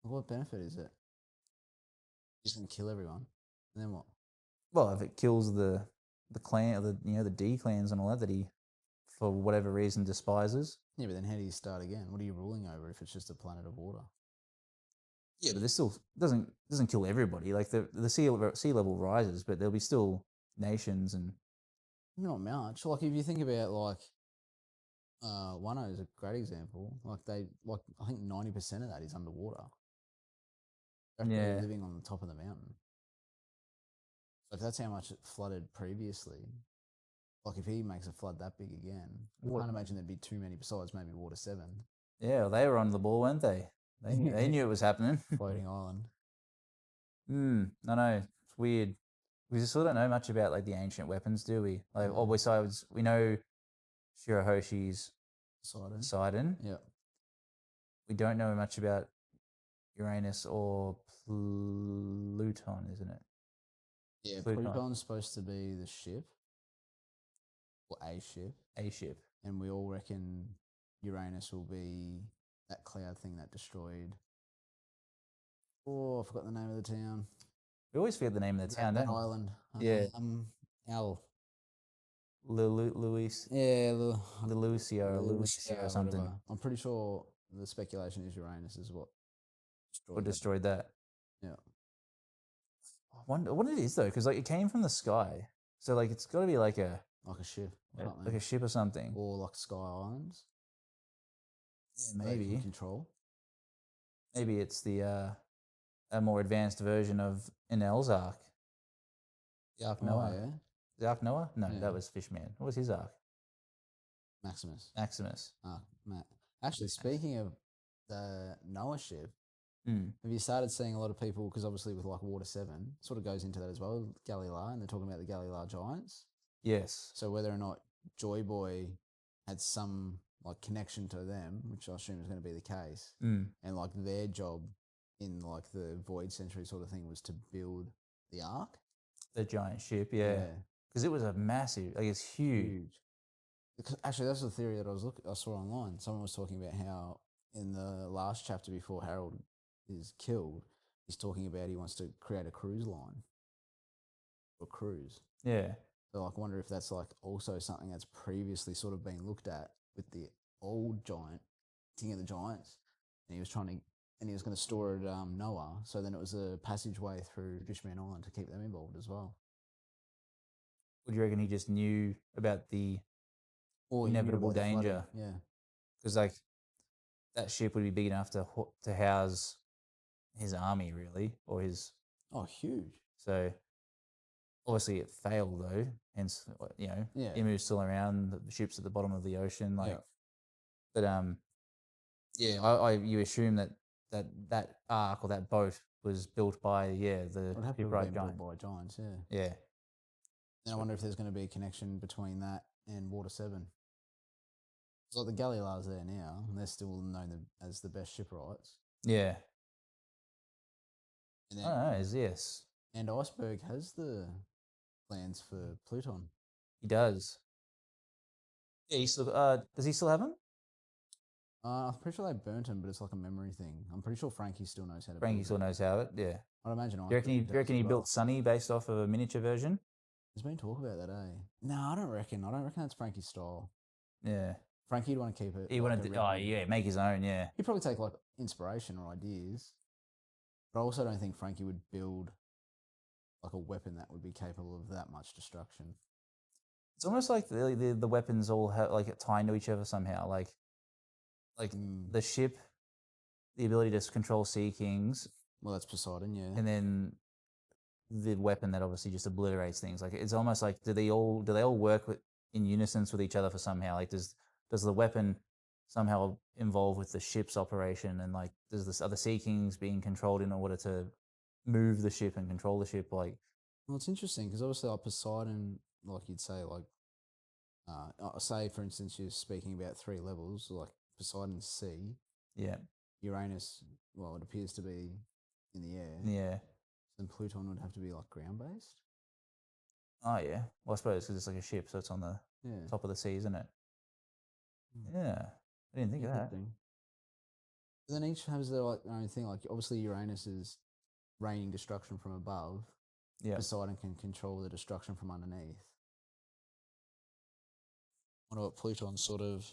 What benefit is it? Just going to kill everyone. And then what? Well, if it kills the clan, the D clans and all that he, for whatever reason, despises. Yeah, but then how do you start again? What are you ruling over if it's just a planet of water? Yeah, but this still doesn't kill everybody. Like the sea level rises, but there'll be still nations and not much. Like if you think about Wano is a great example. Like I think 90% of that is underwater. They're Yeah. living on the top of the mountain. So if that's how much it flooded previously, like if he makes a flood that big again, I can't imagine there'd be too many besides maybe Water 7. Yeah, well, they were on the ball, weren't they? They knew it was happening. Floating island. I know. It's weird. We still don't know much about like the ancient weapons, do we? Like, No. besides we know Shirahoshi's Poseidon. Yeah. We don't know much about Uranus or Pluton, isn't it? Yeah, Pluton. Pluton's supposed to be the ship. Or a ship. A ship. And we all reckon Uranus will be that cloud thing that destroyed. Oh, I forgot the name of the town. We always forget the name of the town, that don't we? island. Yeah. Al. Luis. Yeah, Lucia or something. Whatever. I'm pretty sure the speculation is Uranus is what destroyed that. Yeah. I wonder what it is though, because like it came from the sky, so like it's got to be like a ship, like a ship or something, or like Sky Islands. Yeah, maybe control. Maybe it's the a more advanced version of Enel's arc. The Ark Noah. Yeah. The Ark Noah? No, Yeah. that was Fishman. What was his arc? Maximus. Matt. Actually, speaking of the Noah ship, have you started seeing a lot of people, because obviously with like Water 7, sort of goes into that as well, Galilei, and they're talking about the Galilei giants? Yes. So whether or not Joy Boy had some like connection to them, which I assume is going to be the case, and like their job in like the Void Century sort of thing was to build the Ark. The giant ship, yeah. Because it was a massive, like it's huge. Because actually, that's the theory that I saw online. Someone was talking about how in the last chapter before Harold is killed, he's talking about he wants to create a cruise line. Or cruise. Yeah. So like, I wonder if that's like also something that's previously sort of been looked at with the old giant, King of the Giants, and he was going to store it at Noah. So then it was a passageway through Fishman Island to keep them involved as well. Would you reckon he just knew about the inevitable danger? Yeah. Because like that ship would be big enough to house his army, really, or his. Oh, huge. So obviously it failed though. Hence, Imu's still around. The ship's at the bottom of the ocean, But you assume that ark or that boat was built by the shipwright giant. Built by giants, yeah. Yeah. And I wonder if there's going to be a connection between that and Water 7. Like the Galilei's there now, and they're still known as the best shipwrights. Yeah. And then, yes. And Iceberg has the plans for Pluton. He does. Yeah, does he still have them? I'm pretty sure they burnt him, but it's like a memory thing. I'm pretty sure Frankie still knows how to. Frankie still knows how it. Yeah. I'd imagine. Do you reckon he built Sunny based off of a miniature version? There's been talk about that, eh? No, I don't reckon. That's Frankie's style. Yeah. Frankie'd want to keep it. He wanted to, make his own, yeah. He'd probably take like inspiration or ideas. But I also don't think Frankie would build like a weapon that would be capable of that much destruction. It's almost like the weapons all have like tie into each other somehow. Like the ship, the ability to control Sea Kings. Well, that's Poseidon, yeah. And then the weapon that obviously just obliterates things. Like it's almost like do they all work in unison with each other for somehow? Like does the weapon somehow involve with the ship's operation, and like are the Sea Kings being controlled in order to move the ship and control the ship? Like, well, it's interesting because obviously like Poseidon, like you'd say, like say for instance you're speaking about 3 levels, like Poseidon's sea. Yeah. Uranus, well, it appears to be in the air. Yeah. Then Pluton would have to be like ground based. Oh yeah. Well, I suppose because it's like a ship, so it's on the top of the sea, isn't it? Yeah. I didn't think of that. But then each has their own thing. Like obviously Uranus is raining destruction from above. Yeah. Poseidon can control the destruction from underneath. I wonder what Pluton's sort of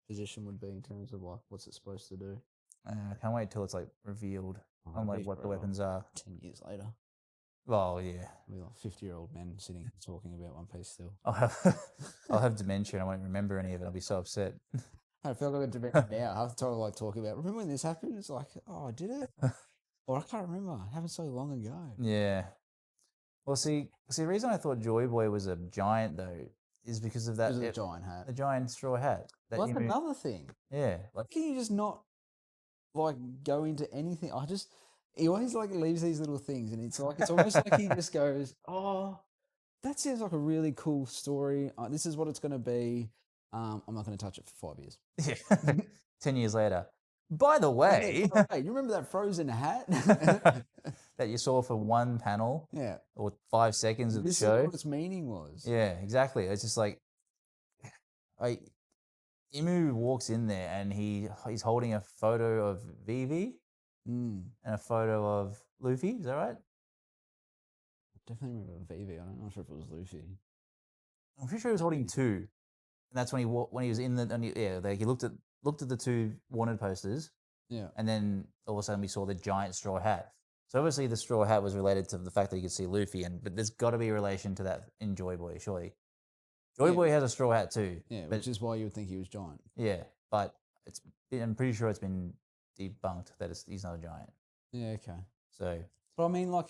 position would be in terms of like what's it supposed to do. I can't wait till it's like revealed on like what the weapons are. 10 years later. Well, yeah. We're like 50-year-old men sitting talking about One Piece still. I'll have dementia and I won't remember any of it. I'll be so upset. I feel like I'm dementia now. Half the time I like talking about, remember when this happened? It's like, oh, did it? Or I can't remember. It happened so long ago. Yeah. Well, see, the reason I thought Joy Boy was a giant though is because of that Because of the giant hat. the giant straw hat. That Well, that's Emu- another thing. yeah, like Can you just not like go into anything? He always like leaves these little things, and it's like it's almost like he just goes, "Oh, that sounds like a really cool story. This is what it's going to be. I'm not going to touch it for 5 years." yeah. 10 years later. By the way, Hey, you remember that frozen hat? that you saw for one panel Yeah, or 5 seconds of the this is show. what its meaning was. Yeah, exactly. It's just like, Imu walks in there and he's holding a photo of Vivi Mm. and a photo of Luffy. Is that right? Definitely remember Vivi. I'm not sure if it was Luffy. I'm pretty sure he was holding two, and that's when he was in the he looked at the two wanted posters, Yeah. and then all of a sudden we saw the giant straw hat. So obviously the straw hat was related to the fact that you could see Luffy, but there's got to be a relation to that in Joy Boy, surely. Joy Boy has a straw hat too. Yeah, but, which is why you would think he was giant. yeah, but I'm pretty sure it's been debunked that he's not a giant. Yeah, okay. So, but I mean, like,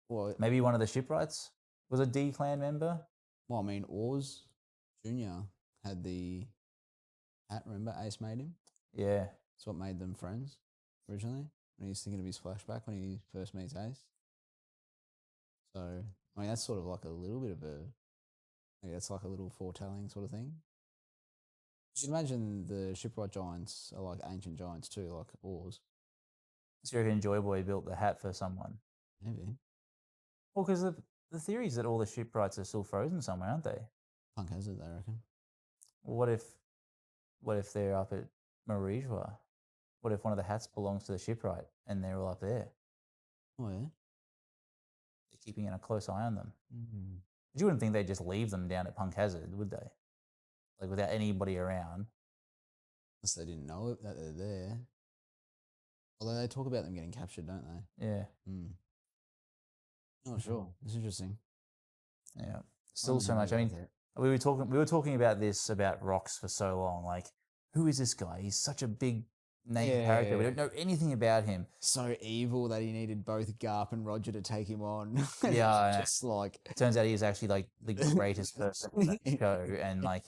what? Maybe one of the shipwrights was a D clan member. Well, I mean, Oars Jr. had the hat. Remember, Ace made him. Yeah, That's what made them friends originally. When he's thinking of his flashback when he first meets Ace. So, I mean, that's sort of like a little bit of that's like a little foretelling sort of thing. You can imagine the shipwright giants are like ancient giants too, like Oars. So you reckon Joy Boy built the hat for someone? Maybe. Well, because the theory is that all the shipwrights are still frozen somewhere, aren't they? Punk has it, I reckon. Well, what if they're up at Marijua? What if one of the hats belongs to the shipwright and they're all up there? Oh, yeah? They're keeping a close eye on them. Mm-hmm. But you wouldn't think they'd just leave them down at Punk Hazard, would they? Like without anybody around. Unless they didn't know it, that they're there. Although they talk about them getting captured, don't they? Yeah. Mm. Oh, sure. It's interesting. Yeah. Still so much. I mean, it. we were talking about this about Rocks for so long. Like, who is this guy? He's such a big name character. We don't know anything about him. So evil that he needed both Garp and Roger to take him on. Yeah. Just like It turns out he is actually like the greatest person in that show, and like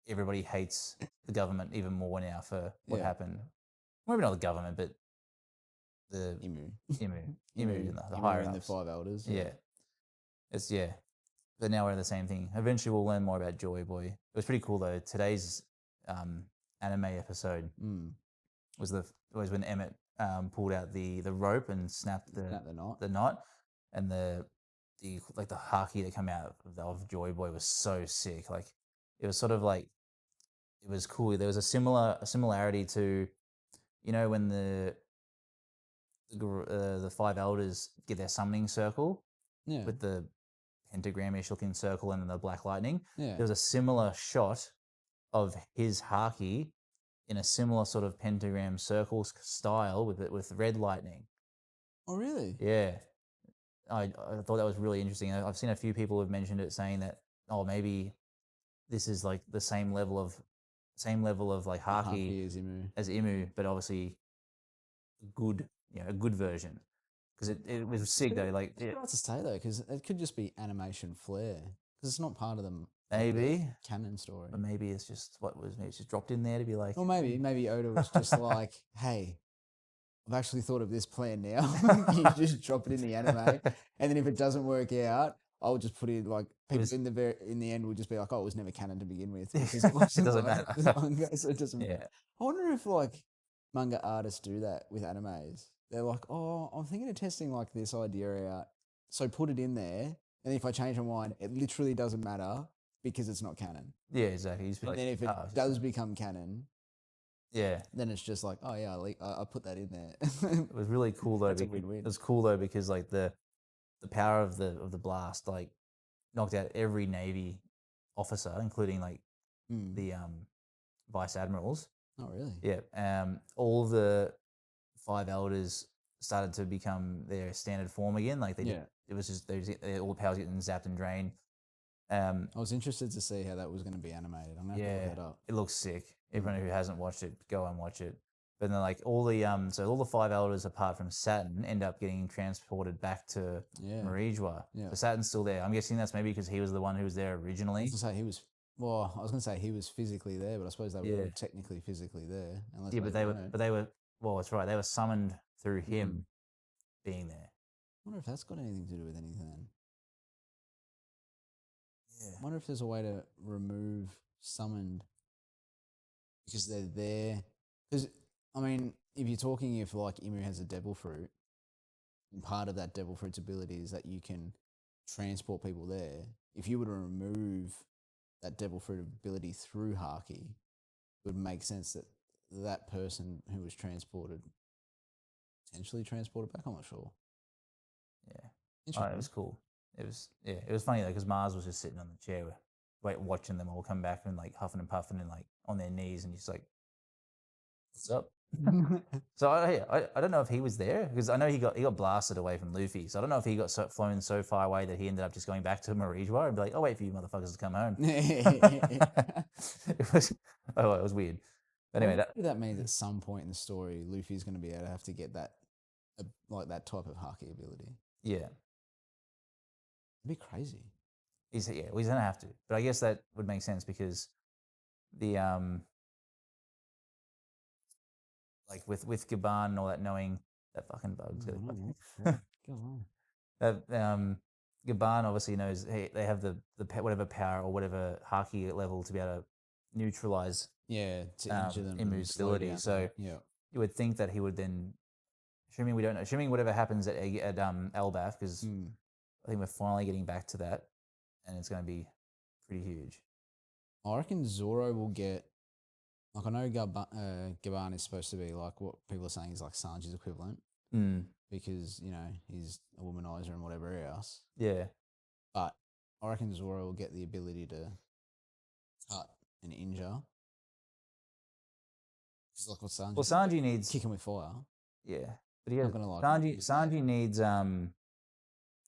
everybody hates the government even more now for what happened. Maybe not the government, but the Imu and the higher and the ups. 5 elders. Yeah. It's But now we're the same thing. Eventually we'll learn more about Joy Boy. It was pretty cool though. Today's anime episode was when Emmett pulled out the rope and snapped the knot, and the haki that come out of Joy Boy was so sick. Like it was sort of like it was cool. There was a similarity to, when the 5 elders get their summoning circle with the pentagram-ish looking circle and then the black lightning. Yeah. There was a similar shot of his haki in a similar sort of pentagram circle style with red lightning. Oh, really? Yeah. I thought that was really interesting. I've seen a few people have mentioned it, saying that, oh, maybe this is like the same level of like haki as Imu, but obviously a good version, because it was sick though. Like, it's hard to say though, because it could just be animation flair, because it's not part of the canon story. Or maybe it's just maybe it's just dropped in there to be like. Or maybe Oda was just like, hey, I've actually thought of this plan now. You just drop it in the anime, and then if it doesn't work out, I'll just put it like people in the end will just be like, oh, it was never canon to begin with. It doesn't matter. So it doesn't. Yeah. I wonder if like manga artists do that with animes. They're like, oh, I'm thinking of testing like this idea out, so put it in there, and if I change my mind, it literally doesn't matter because it's not canon. Yeah, exactly. And then if it does become canon, then it's just like, oh yeah, I put that in there. It was really cool though. That's a win-win. It was cool though because like the power of the blast like knocked out every Navy officer, including like the vice admirals. Oh really? Yeah. All the 5 elders started to become their standard form again. Like it was just all the powers getting zapped and drained. I was interested to see how that was going to be animated. I'm going to have to look that up. It looks sick. Everyone who hasn't watched it, go and watch it. But then like all the so all the 5 elders apart from Saturn end up getting transported back to Marijwa. So Saturn's still there. I'm guessing that's maybe because he was the one who was there originally. I was going to say he was physically there, but I suppose they were technically physically there. But they were well, it's right. They were summoned through him being there. I wonder if that's got anything to do with anything. Yeah. I wonder if there's a way to remove summoned because they're there. Because I mean, if you're talking if like Imu has a devil fruit, and part of that devil fruit's ability is that you can transport people there. If you were to remove that devil fruit ability through Haki, it would make sense that that person who was transported potentially transported back. I'm not sure. Yeah, it was cool. It was funny though because Mars was just sitting on the chair, watching them all come back and like huffing and puffing and like on their knees, and he's like, "What's up?" So I don't know if he was there because I know he got blasted away from Luffy. So I don't know if he got flown so far away that he ended up just going back to Marijwa and be like, "Oh, wait for you motherfuckers to come home." It was weird. But anyway, that means at some point in the story, Luffy's going to be able to have to get that like that type of Haki ability. Yeah. It'd be crazy. He's gonna have to, but I guess that would make sense because the like with Gaban and all that, knowing that fucking bug's Go on. That Gaban obviously knows they have the whatever power or whatever Haki level to be able to neutralize to injure them Imu's ability. So you would think that he would then, assuming we don't know, assuming whatever happens at Elbaf, because I think we're finally getting back to that, and it's going to be pretty huge. I reckon Zoro will get, like I know Gaban is supposed to be like what people are saying is like Sanji's equivalent, because he's a womanizer and whatever else. Yeah, but I reckon Zoro will get the ability to cut and injure. It's like what Sanji. Well, Sanji needs kick him with fire. Yeah, but he has, Sanji needs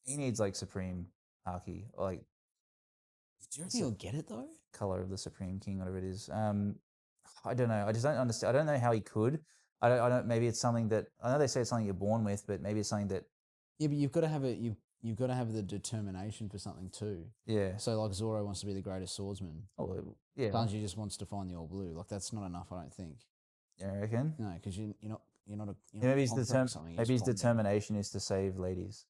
he needs like Supreme Haki, or like. Do you reckon he'll get it though? Color of the Supreme King, whatever it is. I don't know. I just don't understand. I don't know how he could. I don't. Maybe it's something that I know they say it's something you're born with, but maybe it's something that. Yeah, but you've got to have it. You've got to have the determination for something too. Yeah. So like Zoro wants to be the greatest swordsman. Oh yeah. Sanji just wants to find the All Blue. Like that's not enough. I don't think. Yeah, I reckon. No, because you're not. Maybe his determination is to save ladies.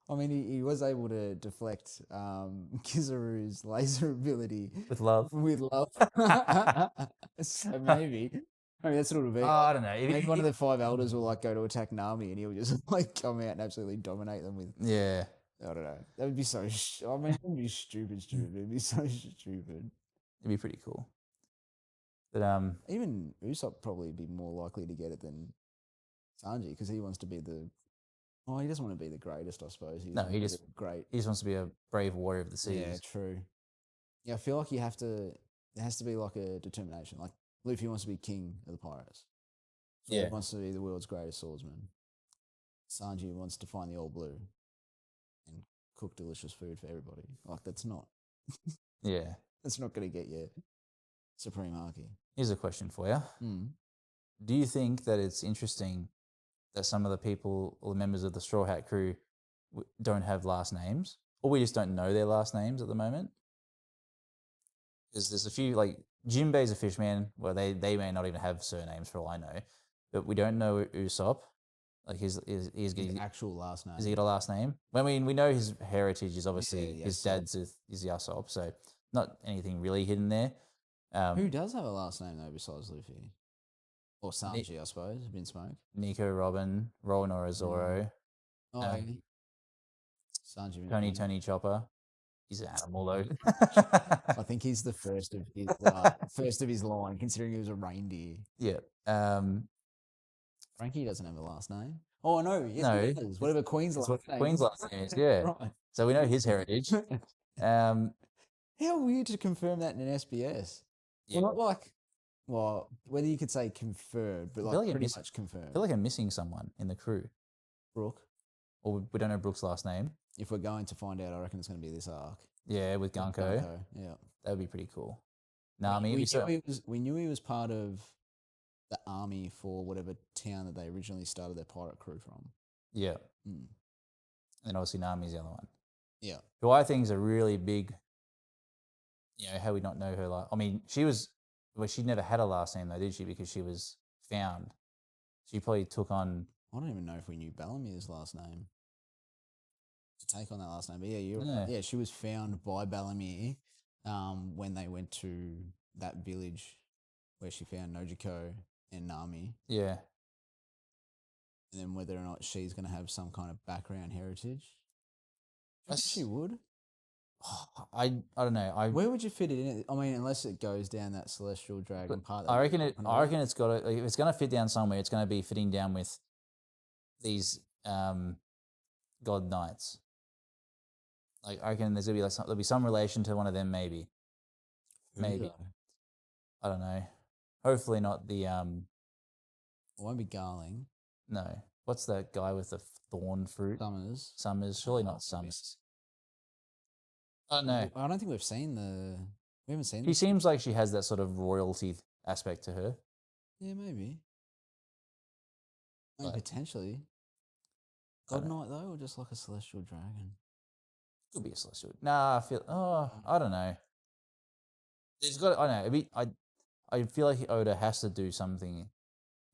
I mean, he was able to deflect Kizaru's laser ability with love. So maybe that's what it'll be. I don't know. Maybe one of the 5 elders will like go to attack Nami, and he'll just like come out and absolutely dominate them with. Yeah. I don't know. That would be so. I mean, it would be stupid. It'd be so stupid. It'd be pretty cool. But even Usopp probably be more likely to get it than Sanji because he wants to be the. Oh, he doesn't want to be the greatest, I suppose. He just wants to be a brave warrior of the seas. Yeah, true. Yeah, I feel like there has to be like a determination. Like Luffy wants to be king of the pirates. He wants to be the world's greatest swordsman. Sanji wants to find the All Blue and cook delicious food for everybody. Like that's not. Yeah, that's not going to get you Supreme Haki. Here's a question for you. Do you think that it's interesting that some of the people or the members of the Straw Hat crew don't have last names, or we just don't know their last names at the moment? Because there's a few, like Jinbei's a fishman. Well, they may not even have surnames for all I know, but we don't know Usopp. Like his actual last name. Is he got a last name? I mean, we know his heritage is obviously his dad's is Usopp, so not anything really hidden there. Who does have a last name though besides Luffy? Or Sanji, I suppose, Been Smoke. Nico Robin, Roronoa Zoro. Sanji. Tony Chopper. He's an animal though. I think he's the first of his line, considering he was a reindeer. Yeah. Frankie doesn't have a last name. Oh no, he does. Whatever Queen's last name. Queen's last name is, yeah. Right. So we know his heritage. How weird to confirm that in an SBS. Yeah. Well, not like well, whether you could say confirmed, but feel like like pretty it's- much I confirmed. feel like I'm missing someone in the crew, Brooke. or we don't know Brooke's last name. If we're going to find out, I reckon it's going to be this arc. Yeah, with Gunko. Yeah. That would be pretty cool. Nami, We knew he was part of the army for whatever town that they originally started their pirate crew from. yeah, Mm. and obviously Nami's the other one. Yeah. Who I think is a really big. How we not know her last. I mean, she never had a last name though, did she? Because she was found. She probably took on. I don't even know if we knew Bellamy's last name to take on that last name. But Yeah. she was found by Bellamy when they went to that village where she found Nojiko and Nami. Yeah. And then whether or not she's going to have some kind of background heritage. I That's- think she would. I don't know. Where would you fit it in? I mean, unless it goes down that celestial dragon part. I reckon it's got to. If it's going to fit down somewhere, it's going to be fitting down with these god knights. Like I reckon there's gonna be there'll be some relation to one of them, maybe. Maybe. I don't know. Hopefully not the It won't be Garling. No. What's that guy with the thorn fruit? Summers. Summers. Surely not Summers. I don't know. I don't think we've seen we haven't seen She seems like she has that sort of royalty aspect to her. Yeah, maybe. I mean, But- potentially. I God don't- Knight though, or just like a celestial dragon? Could be a celestial. Nah, I feel. I don't know. There's got. I know. I feel like Oda has to do something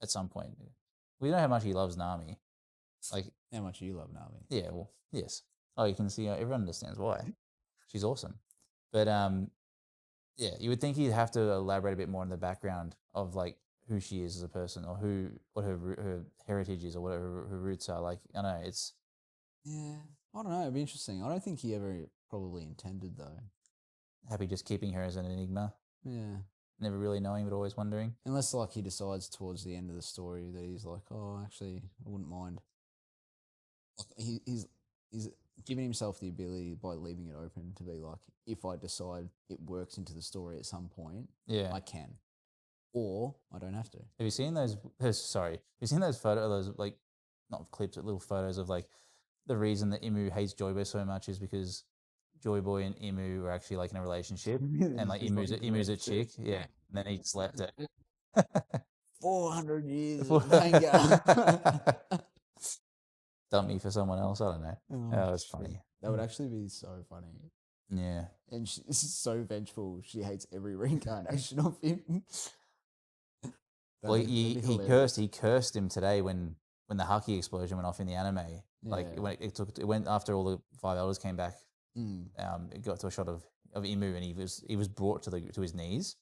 at some point. We know how much he loves Nami. Like, How much you love Nami. yeah. Well, yes. Oh, you can see. Everyone understands why. She's awesome. But yeah. You would think he'd have to elaborate a bit more on the background of like who she is as a person, or what her heritage is, or what her roots are. Like, I don't know. It's. Yeah, I don't know. It'd be interesting. I don't think he ever probably intended though. Happy just keeping her as an enigma, Yeah, never really knowing, but always wondering. unless like he decides towards the end of the story that he's like, oh, actually, I wouldn't mind. Like he's giving himself the ability by leaving it open to be like, if I decide it works into the story at some point, Yeah. I can, or I don't have to. Have you seen those? Sorry, have you seen those photos? Those like, not clips, but little photos of like the reason that Imu hates Joy Boy so much is because Joy Boy and Imu were actually like in a relationship, and like Imu's a chick, yeah. And then he slept it. 400 years of anger. Dump me for someone else. I don't know. Oh, it's funny. That would actually be so funny. Yeah. And she's so vengeful. She hates every reincarnation of him. Well, he cursed him today when the Haki explosion went off in the anime. Like Yeah. when it went after all the 5 elders came back. Mm. It got to a shot of Imu, and he was brought to his knees.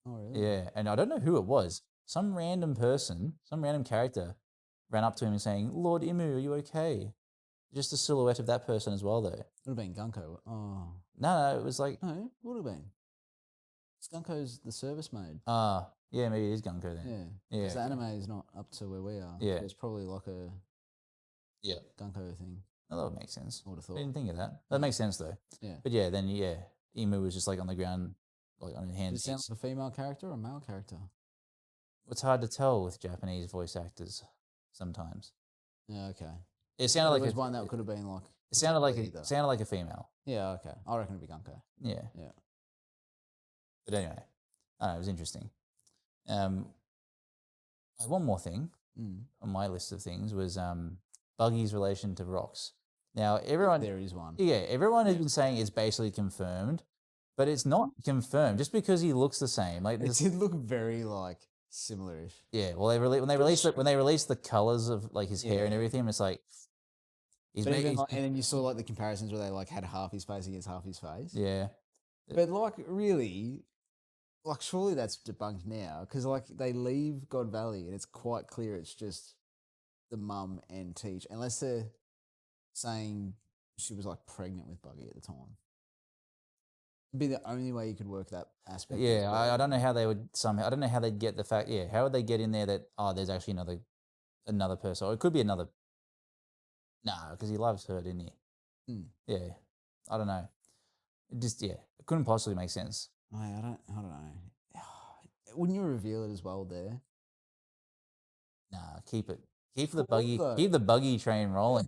Oh, really? Yeah, and I don't know who it was. Some random person, some random character, ran up to him and saying, "Lord Imu, are you okay?" Just a silhouette of that person as well, though. Would have been Gunko. Oh. No, it was like, No, would have been. Gunko's the service maid. yeah, maybe it is Gunko then. Yeah. Yeah. Because the anime is not up to where we are. Yeah. It's probably like a Yeah. Gunko thing. Oh, that would make sense. I would have I thought. didn't think of that. That makes sense though. Yeah. But yeah, then Imu was just like on the ground, like on his Does hands. it sound like a female character or a male character? It's hard to tell with Japanese voice actors sometimes. Yeah, okay. It sounded like There was one that could have been like. it sounded like either. a female. Yeah, okay. I reckon it'd be Gunko. Yeah. Yeah. But anyway, I don't know, it was interesting. One more thing on my list of things was Buggy's relation to Rocks. Now everyone There is one. everyone has been saying it's basically confirmed, but it's not confirmed just because he looks the same. Like It did look very like similar-ish. yeah, well when they released the colors of like his hair and Yeah. everything, it's like But even like, and then you saw like the comparisons where they like had half his face against half his face. yeah. But like really, like surely that's debunked now because like they leave God Valley and it's quite clear it's just the mum and Teach, unless they're saying she was like pregnant with Buggy at the time. It'd be the only way you could work that aspect. Yeah, I don't know how they would somehow. I don't know how they'd get the fact. Yeah, how would they get in there that there's actually another person, or it could be another. Nah, because he loves her, didn't he? Yeah, I don't know. It just it couldn't possibly make sense. I don't know. wouldn't you reveal it as well there? Nah, keep it. Keep the Sure, buggy. though. Keep the buggy train rolling.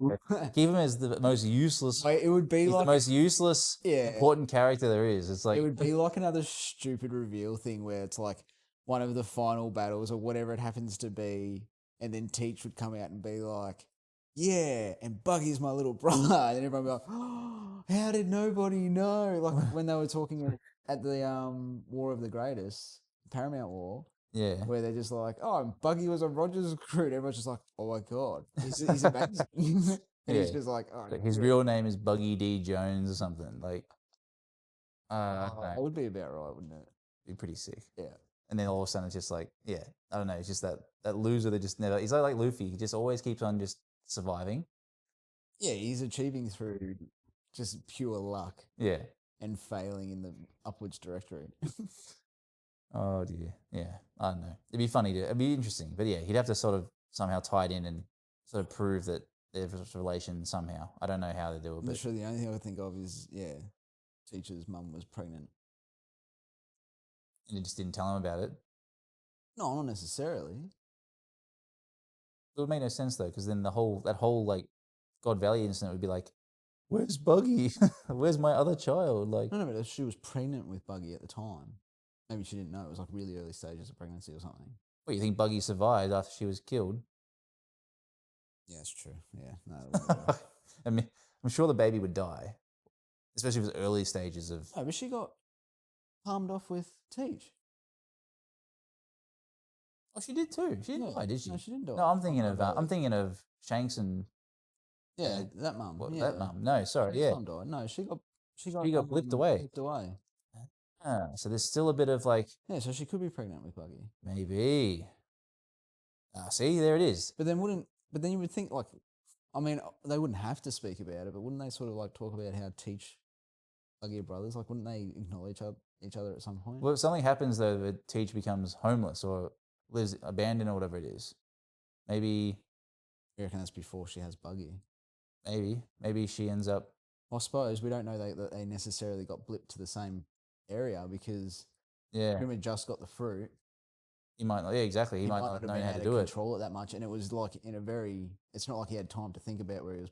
Keep him as the most useless. Like, it would be He's like the most useless, Yeah. important character there is. It's like it would be like another stupid reveal thing where it's like one of the final battles or whatever it happens to be, and then Teach would come out and be like, "Yeah, and Buggy's my little brother," and everyone would be like, "Oh, how did nobody know?" Like when they were talking at the War of the Greatest, Paramount War, yeah. where they're just like, "Oh, and Buggy was on Roger's crew," and everyone's just like, "Oh my god, he's amazing," and he's Yeah. just like, "Oh, Like, his yeah." real name is Buggy D Jones or something. Like, I don't That know. would be about right, wouldn't it? Be pretty sick. Yeah. And then all of a sudden it's just like, yeah, I don't know. It's just that loser that just never. He's like Luffy. He just always keeps on just surviving. Yeah, he's achieving through just pure luck Yeah. and failing in the upwards directory. Oh dear. Yeah. I don't know. It'd be funny to. It'd be interesting. But yeah, he'd have to sort of somehow tie it in and sort of prove that there's a relation somehow. I don't know how they do it, but Literally, the only thing I can think of is, Teacher's mum was pregnant. and he just didn't tell him about it. No, not necessarily. It would make no sense though, because then that whole like God Valley incident would be like, where's Buggy? Where's my other child? Like, No, but she was pregnant with Buggy at the time. Maybe she didn't know. It was like really early stages of pregnancy or something. what, you think Buggy survived after she was killed? Yeah, it's true. Yeah, no. It wouldn't be right. I mean, I'm sure the baby would die, especially if it was early stages of. No, but she got palmed off with Teach. Oh, she did too. She didn't Yeah. die, did she? No, she didn't die. No, I'm thinking Oh, of no, I'm thinking of Shanks and Yeah, that mum. what, Yeah, that mum. No, sorry, his yeah, mum died. No, she got she got blipped away. Blipped away. Ah, so there's still a bit of like Yeah, so she could be pregnant with Buggy. maybe. Ah, see, there it is. But then you would think like, I mean, they wouldn't have to speak about it, but wouldn't they sort of like talk about how Teach, Buggy are brothers? Like, wouldn't they acknowledge each other at some point? Well, if something happens though, that Teach becomes homeless or lives abandoned or whatever it is. Maybe, I reckon that's before she has Buggy. maybe she ends up. I suppose we don't know that they necessarily got blipped to the same area because Yeah, Grim had just got the fruit. he might not. Yeah, exactly. He might not have know been how able to do it. control it that much, and it was like in a very. It's not like he had time to think about where he was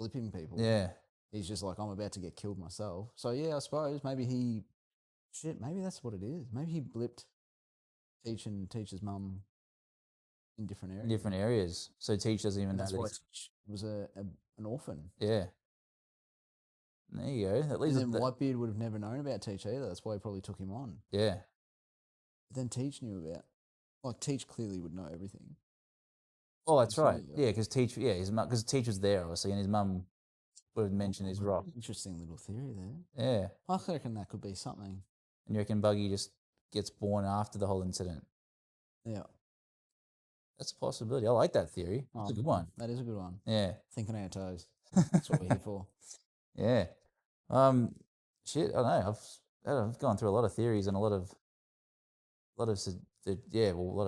blipping people. Yeah, He's just like, I'm about to get killed myself. So yeah, I suppose maybe maybe that's what it is. Maybe he blipped Teach's mum in different areas. in different areas. So Teach doesn't even And know that's that why he's. Teach was an orphan. Yeah. There you go. At And least then Whitebeard would have never known about Teach either. That's why he probably took him on. yeah. But then Teach knew about. Like Teach clearly would know everything. Oh, that's right. Absolutely. Yeah, because Teach. Yeah, his mum. Because Teach was there obviously, and his mum would have mentioned his rock. Interesting little theory there. Yeah. I reckon that could be something. And you reckon Buggy just gets born after the whole incident? Yeah. That's a possibility. I like that theory. That's a good one. That is a good one. Yeah. Think on our toes. That's what we're here for. Yeah. Shit. I don't know. I've gone through a lot of theories and a lot of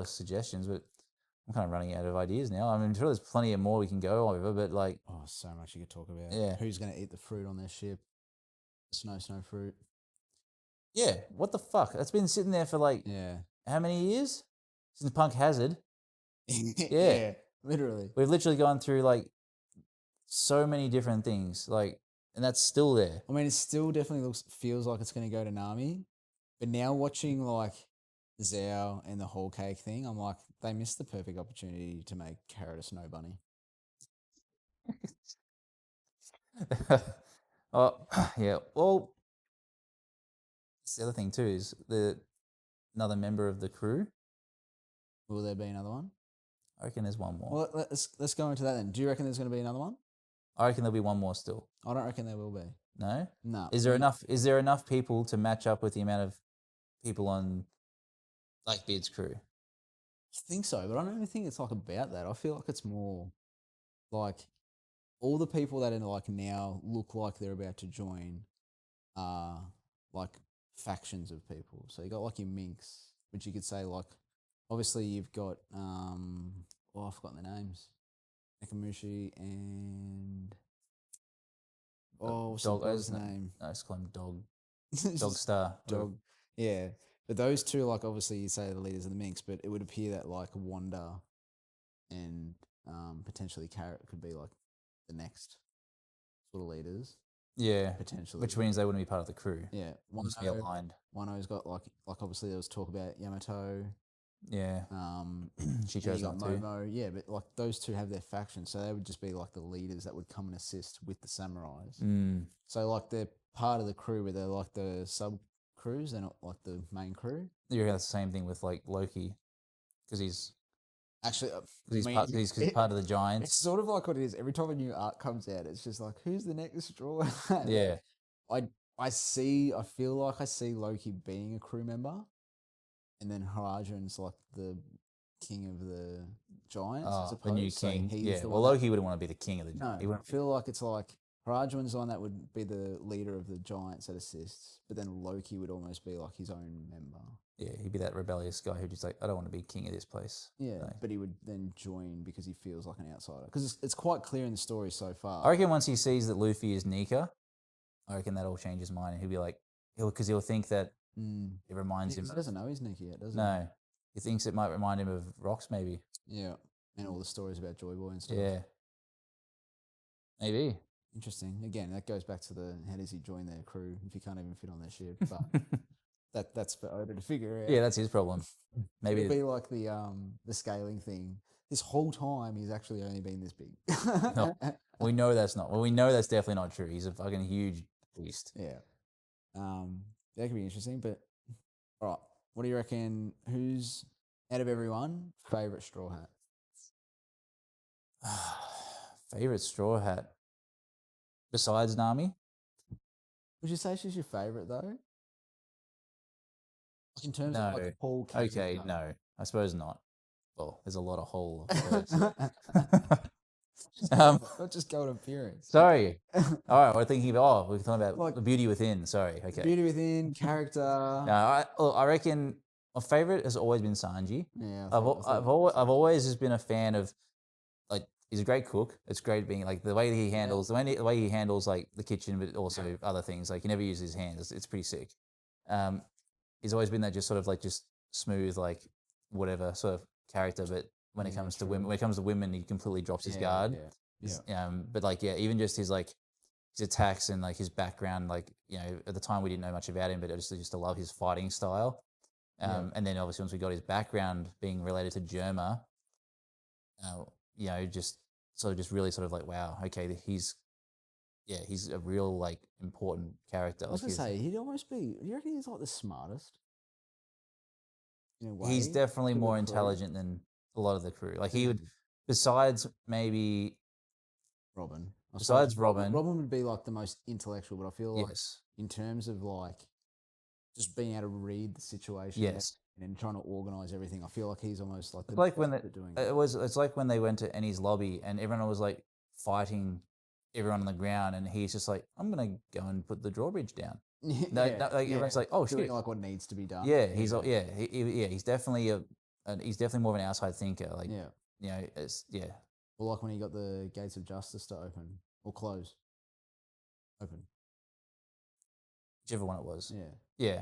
suggestions, but I'm kind of running out of ideas now. I mean, I'm sure there's plenty of more we can go over, but like, Oh, so much you could talk about. Yeah. Who's going to eat the fruit on their ship? Snow fruit. yeah, what the fuck? That's been sitting there for like Yeah. how many years since Punk Hazard? Yeah. Literally. We've literally gone through like so many different things, like, and that's still there. I mean, it still definitely feels like it's going to go to Nami, but now watching like Zhao and the whole cake thing, I'm like, they missed the perfect opportunity to make Carrot a snow bunny. Oh, yeah. Well, that's the other thing too is another member of the crew. Will there be another one? I reckon there's one more. Well, let's go into that then. Do you reckon there's going to be another one? I reckon there'll be one more still. I don't reckon there will be. No? No. Is there enough? Is there enough people to match up with the amount of people on Blackbeard's crew? I think so, but I don't even think it's like about that. I feel like it's more like all the people that are like now look like they're about to join are like factions of people. So you got like your minks, which you could say like obviously you've got I've forgotten the names. Nakamushi and what's the dog's name? No, it's called him Dog. It's Dog just Star. Dog. Yeah. But those two, like obviously you say the leaders of the Minx, but it would appear that like Wanda and potentially Carrot could be like the next sort of leaders. Yeah, Potentially. which means they wouldn't be part of the crew. Yeah. Must be aligned. Wano's got like obviously there was talk about Yamato. Yeah. She chose got not to. Momo. Yeah, but like those two have their factions, so they would just be like the leaders that would come and assist with the samurais. So like they're part of the crew, but they're like the sub crews. They're not like the main crew. You reckon that's the same thing with like Loki, because he's actually he's part of the Giants. It's sort of like what it is. Every time a new art comes out, it's just like, who's the next Straw Hat? Yeah. I feel like I see Loki being a crew member, and then Harajan's like the king of the Giants. I suppose. The new king. So yeah. Well, Loki wouldn't want to be the king of the Giants. No, I feel like it's like Harajan's the one that would be the leader of the Giants that assists, but then Loki would almost be like his own member. Yeah, he'd be that rebellious guy who'd just like, I don't want to be king of this place. Yeah, so. But he would then join because he feels like an outsider. Because it's quite clear in the story so far. I reckon once he sees that Luffy is Nika, I reckon that'll change his mind, and he'll be like, he'll think that it reminds him. He doesn't know he's Nika yet, does he? No, he thinks it might remind him of Rocks, maybe. Yeah, and all the stories about Joy Boy and stuff. Yeah, maybe. Interesting. Again, that goes back to the how does he join their crew if he can't even fit on their ship? But that's for Oda to figure out. Yeah, that's his problem. Maybe it'd be like the scaling thing. This whole time he's actually only been this big. No, we know that's not. Well, we know that's definitely not true. He's a fucking huge beast. Yeah. That could be interesting. But all right, what do you reckon? Who's out of everyone favorite Straw Hat? Favorite Straw Hat besides Nami? Would you say she's your favorite though? In terms of like whole character. Okay, no, I suppose not. Well, there's a lot of whole. Not just gold appearance. Sorry. All right, we're thinking about. We're talking about like, the beauty within. Sorry. Okay. Beauty within character. No, I reckon my favorite has always been Sanji. Yeah, I've always just been a fan of, like, he's a great cook. It's great being like the way that he handles the way he handles like the kitchen, but also other things. Like he never uses his hands. It's pretty sick. He's always been that just sort of like just smooth, like whatever sort of character. But when it comes to women, he completely drops his guard. Yeah. But like, even just his like his attacks and like his background, like, at the time we didn't know much about him, but I just to love his fighting style. And then obviously once we got his background being related to Germa, just really sort of like, wow, okay, he's a real like important character. I was gonna say he'd almost be. You reckon he's like the smartest? In a way, he's definitely more intelligent than a lot of the crew. Like he would, besides maybe Robin. Besides Robin would be like the most intellectual, but I feel like in terms of like just being able to read the situation, and trying to organize everything, I feel like he's almost like the like when it's like when they went to Annie's lobby and everyone was like fighting everyone on the ground, and he's just like, I'm gonna go and put the drawbridge down. Everyone's like, oh shit, like what needs to be done. Yeah, he's he's definitely he's definitely more of an outside thinker. Like Well, like when he got the gates of justice to open or close, open, whichever one it was. Yeah.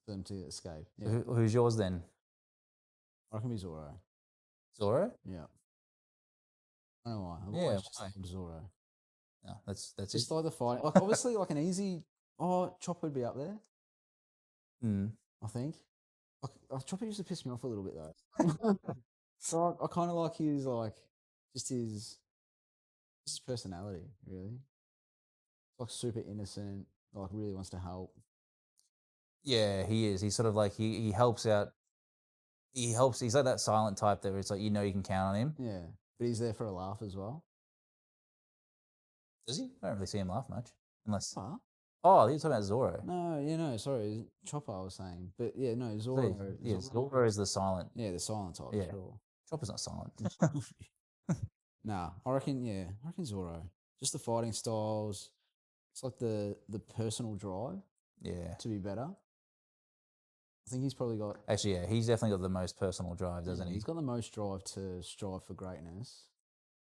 For them to escape. Yeah. So who's yours then? I reckon be Zoro. Zoro? Yeah. I don't know why. I've always just loved Zoro. No, that's just like the fight. Like obviously, like an easy. Oh, Chopper would be up there. I think. Chopper used to piss me off a little bit though. So I kind of like his his personality. Really, like super innocent. Like really wants to help. Yeah, he is. He's sort of like he helps out. He helps. He's like that silent type that it's like you can count on him. Yeah, but he's there for a laugh as well. Does he? I don't really see him laugh much, unless. Huh? Oh, you're talking about Zoro. No, sorry, Chopper. I was saying, but yeah, no, Zoro. Zoro is the silent. Yeah, the silent type. Yeah, sure. Chopper's not silent. Nah, I reckon Zoro. Just the fighting styles. It's like the personal drive. Yeah. To be better. I think he's probably got. Actually, yeah, he's definitely got the most personal drive, doesn't he? He's got the most drive to strive for greatness.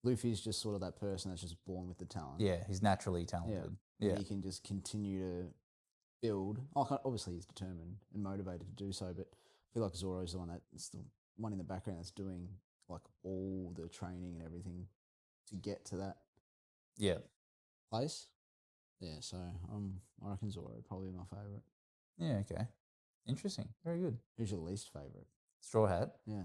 Luffy's just sort of that person that's just born with the talent. Yeah, he's naturally talented. Yeah. He can just continue to build. Obviously, he's determined and motivated to do so, but I feel like Zoro's the one that's the one in the background that's doing like all the training and everything to get to that Yeah. place. Yeah, so I reckon Zoro would probably be my favorite. Yeah. Okay. Interesting. Very good. Who's your least favorite? Straw Hat. Yeah.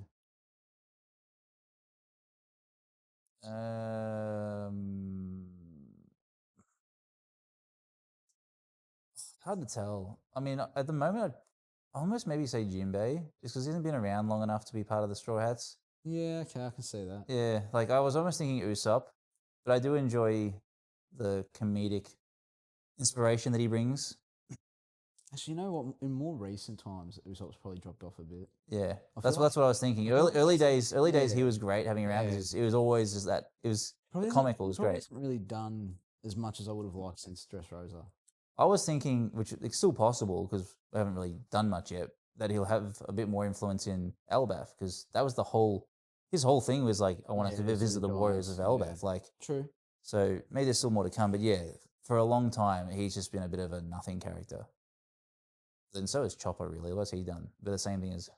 Hard to tell. I mean, at the moment, I'd almost maybe say Jinbei, just because he hasn't been around long enough to be part of the Straw Hats. Yeah, okay, I can see that. Yeah, like I was almost thinking Usopp, but I do enjoy the comedic inspiration that he brings. Actually, you know what? In more recent times, Usopp's probably dropped off a bit. Yeah, I that's feel what I was thinking. Early days, he was great having around Yeah. because it was always just that. It was Probably comical. It was probably great. hasn't really done as much as I would have liked since Dressrosa. I was thinking, which it's still possible because we haven't really done much yet, that he'll have a bit more influence in Elbaf because that was his whole thing was like, I wanted to visit the warriors of Elbaf. Like, True. so maybe there's still more to come, but yeah, for a long time, he's just been a bit of a nothing character. And so is Chopper, really. What's he done? But the same thing as.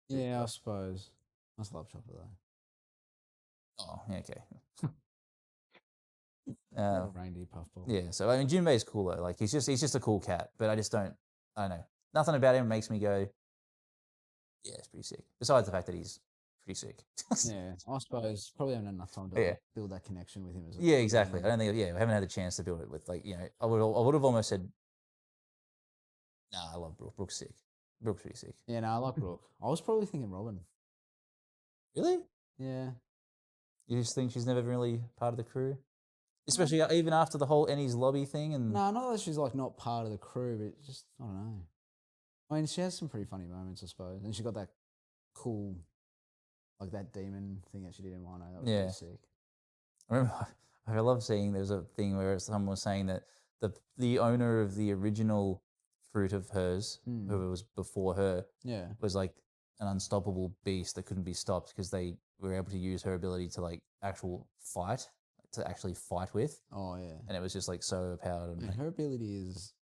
Yeah, I suppose. I just love Chopper though. Oh, yeah, okay. Reindeer puffball. Yeah, so I mean, Jinbei's cool though. Like he's just a cool cat, but I don't know. Nothing about him makes me go, yeah, it's pretty sick. Besides the fact that he's pretty sick. Yeah, I suppose probably haven't had enough time to Yeah. build that connection with him. Yeah, exactly. I don't think. Yeah, we haven't had the chance to build it with like I would have almost said, nah, I love Brooke. Brooke's sick. Brooke's pretty sick. Yeah, no, I like Brooke. I was probably thinking Robin. Really? Yeah. You just think she's never been really part of the crew? Especially even after the whole Annie's lobby thing and No, not that she's like not part of the crew, but just I don't know. I mean, she has some pretty funny moments, I suppose, and she got that cool, like that demon thing that she did in Wano. That was Yeah. pretty sick. I remember I love seeing there was a thing where someone was saying that the owner of the original fruit of hers, whoever was before her, Yeah. was like an unstoppable beast that couldn't be stopped because they were able to use her ability to like actually fight with, Oh yeah. and it was just like so overpowered. And, And like, her ability is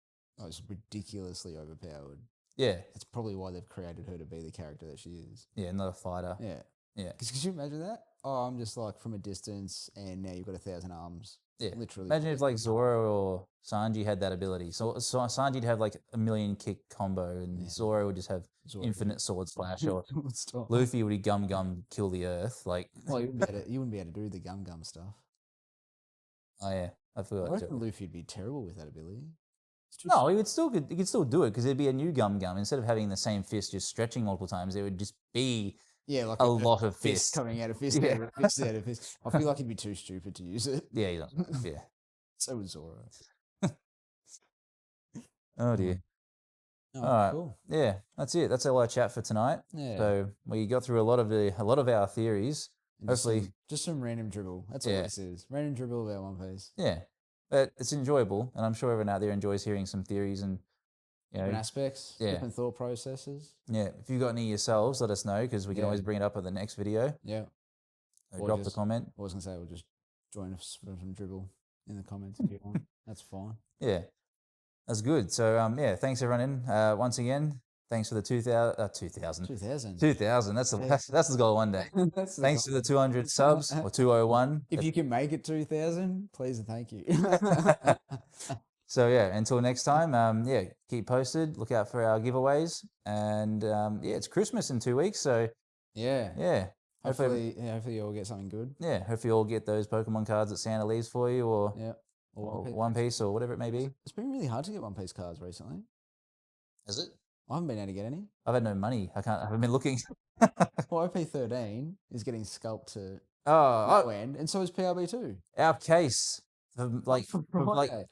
ridiculously overpowered. yeah, It's probably why they've created her to be the character that she is. yeah, not a fighter. Yeah. Yeah. Because could you imagine that? Oh, I'm just like from a distance, and now you've got 1,000 arms. Yeah. Literally. Imagine if like Zoro or Sanji had that ability. So Sanji'd have like a million kick combo, and Zoro would just have infinite sword slash, or Stop. Luffy would gum kill the earth. Like, Well, you wouldn't be able to do the gum stuff. oh yeah, I feel I like reckon Luffy would be terrible with that ability. no, he could still do it because it'd be a new gum instead of having the same fist just stretching multiple times. It would just be like a lot of fist fists coming out of fist, Yeah. out of fist, out of fist. I feel like he'd be too stupid to use it. Yeah, yeah. So would Zoro. Oh dear. Oh, All right. cool. Yeah, that's it. That's all our chat for tonight. Yeah. So we got through a lot of our theories. And Hopefully, just some random dribble. That's all this is. Random dribble about One Piece. yeah, but it's enjoyable, and I'm sure everyone out there enjoys hearing some theories and Different aspects, yeah. different thought processes. Yeah, if you've got any yourselves, let us know because we can always bring it up at the next video. Yeah. So drop the comment. I was gonna say we'll just join us for some dribble in the comments if you want. That's fine. Yeah, that's good. So yeah, thanks everyone. Once again, thanks for the 2,000. 2,000. That's the goal one day. Thanks for the 200 subs or 201. If you can make it 2,000, please and thank you. So yeah, until next time, yeah, keep posted. Look out for our giveaways, and yeah, it's Christmas in 2 weeks, so yeah. Hopefully you all get something good. Yeah, hopefully you all get those Pokemon cards that Santa leaves for you, or One Piece, or whatever it may be. It's been really hard to get One Piece cards recently. Is it? I haven't been able to get any. I've had no money. I haven't been looking. Well, OP13 is getting scalped to no end, and so is PRB2. Our case, from like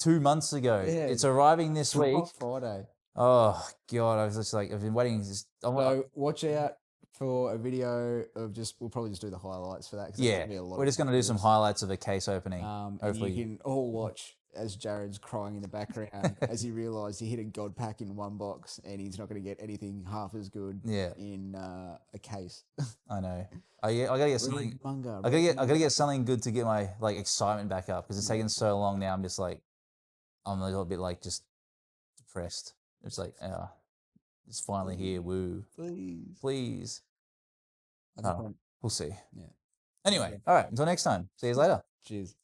2 months ago. Yeah, it's arriving this week. Friday. Oh God, I was just like, I've been waiting. So watch out for a video of we'll probably just do the highlights for that. Yeah, we're just going to do some highlights of a case opening. Hopefully, you can all watch as Jared's crying in the background as he realised he hit a God pack in one box and he's not going to get anything half as good in a case. I know. I gotta get something. I gotta get something good to get my excitement back up because it's taken so long now. I'm a little bit just depressed. It's like, it's finally here. Woo. Please. I just Oh, don't- we'll see. Yeah. Anyway, all right. Until next time. See you later. Cheers.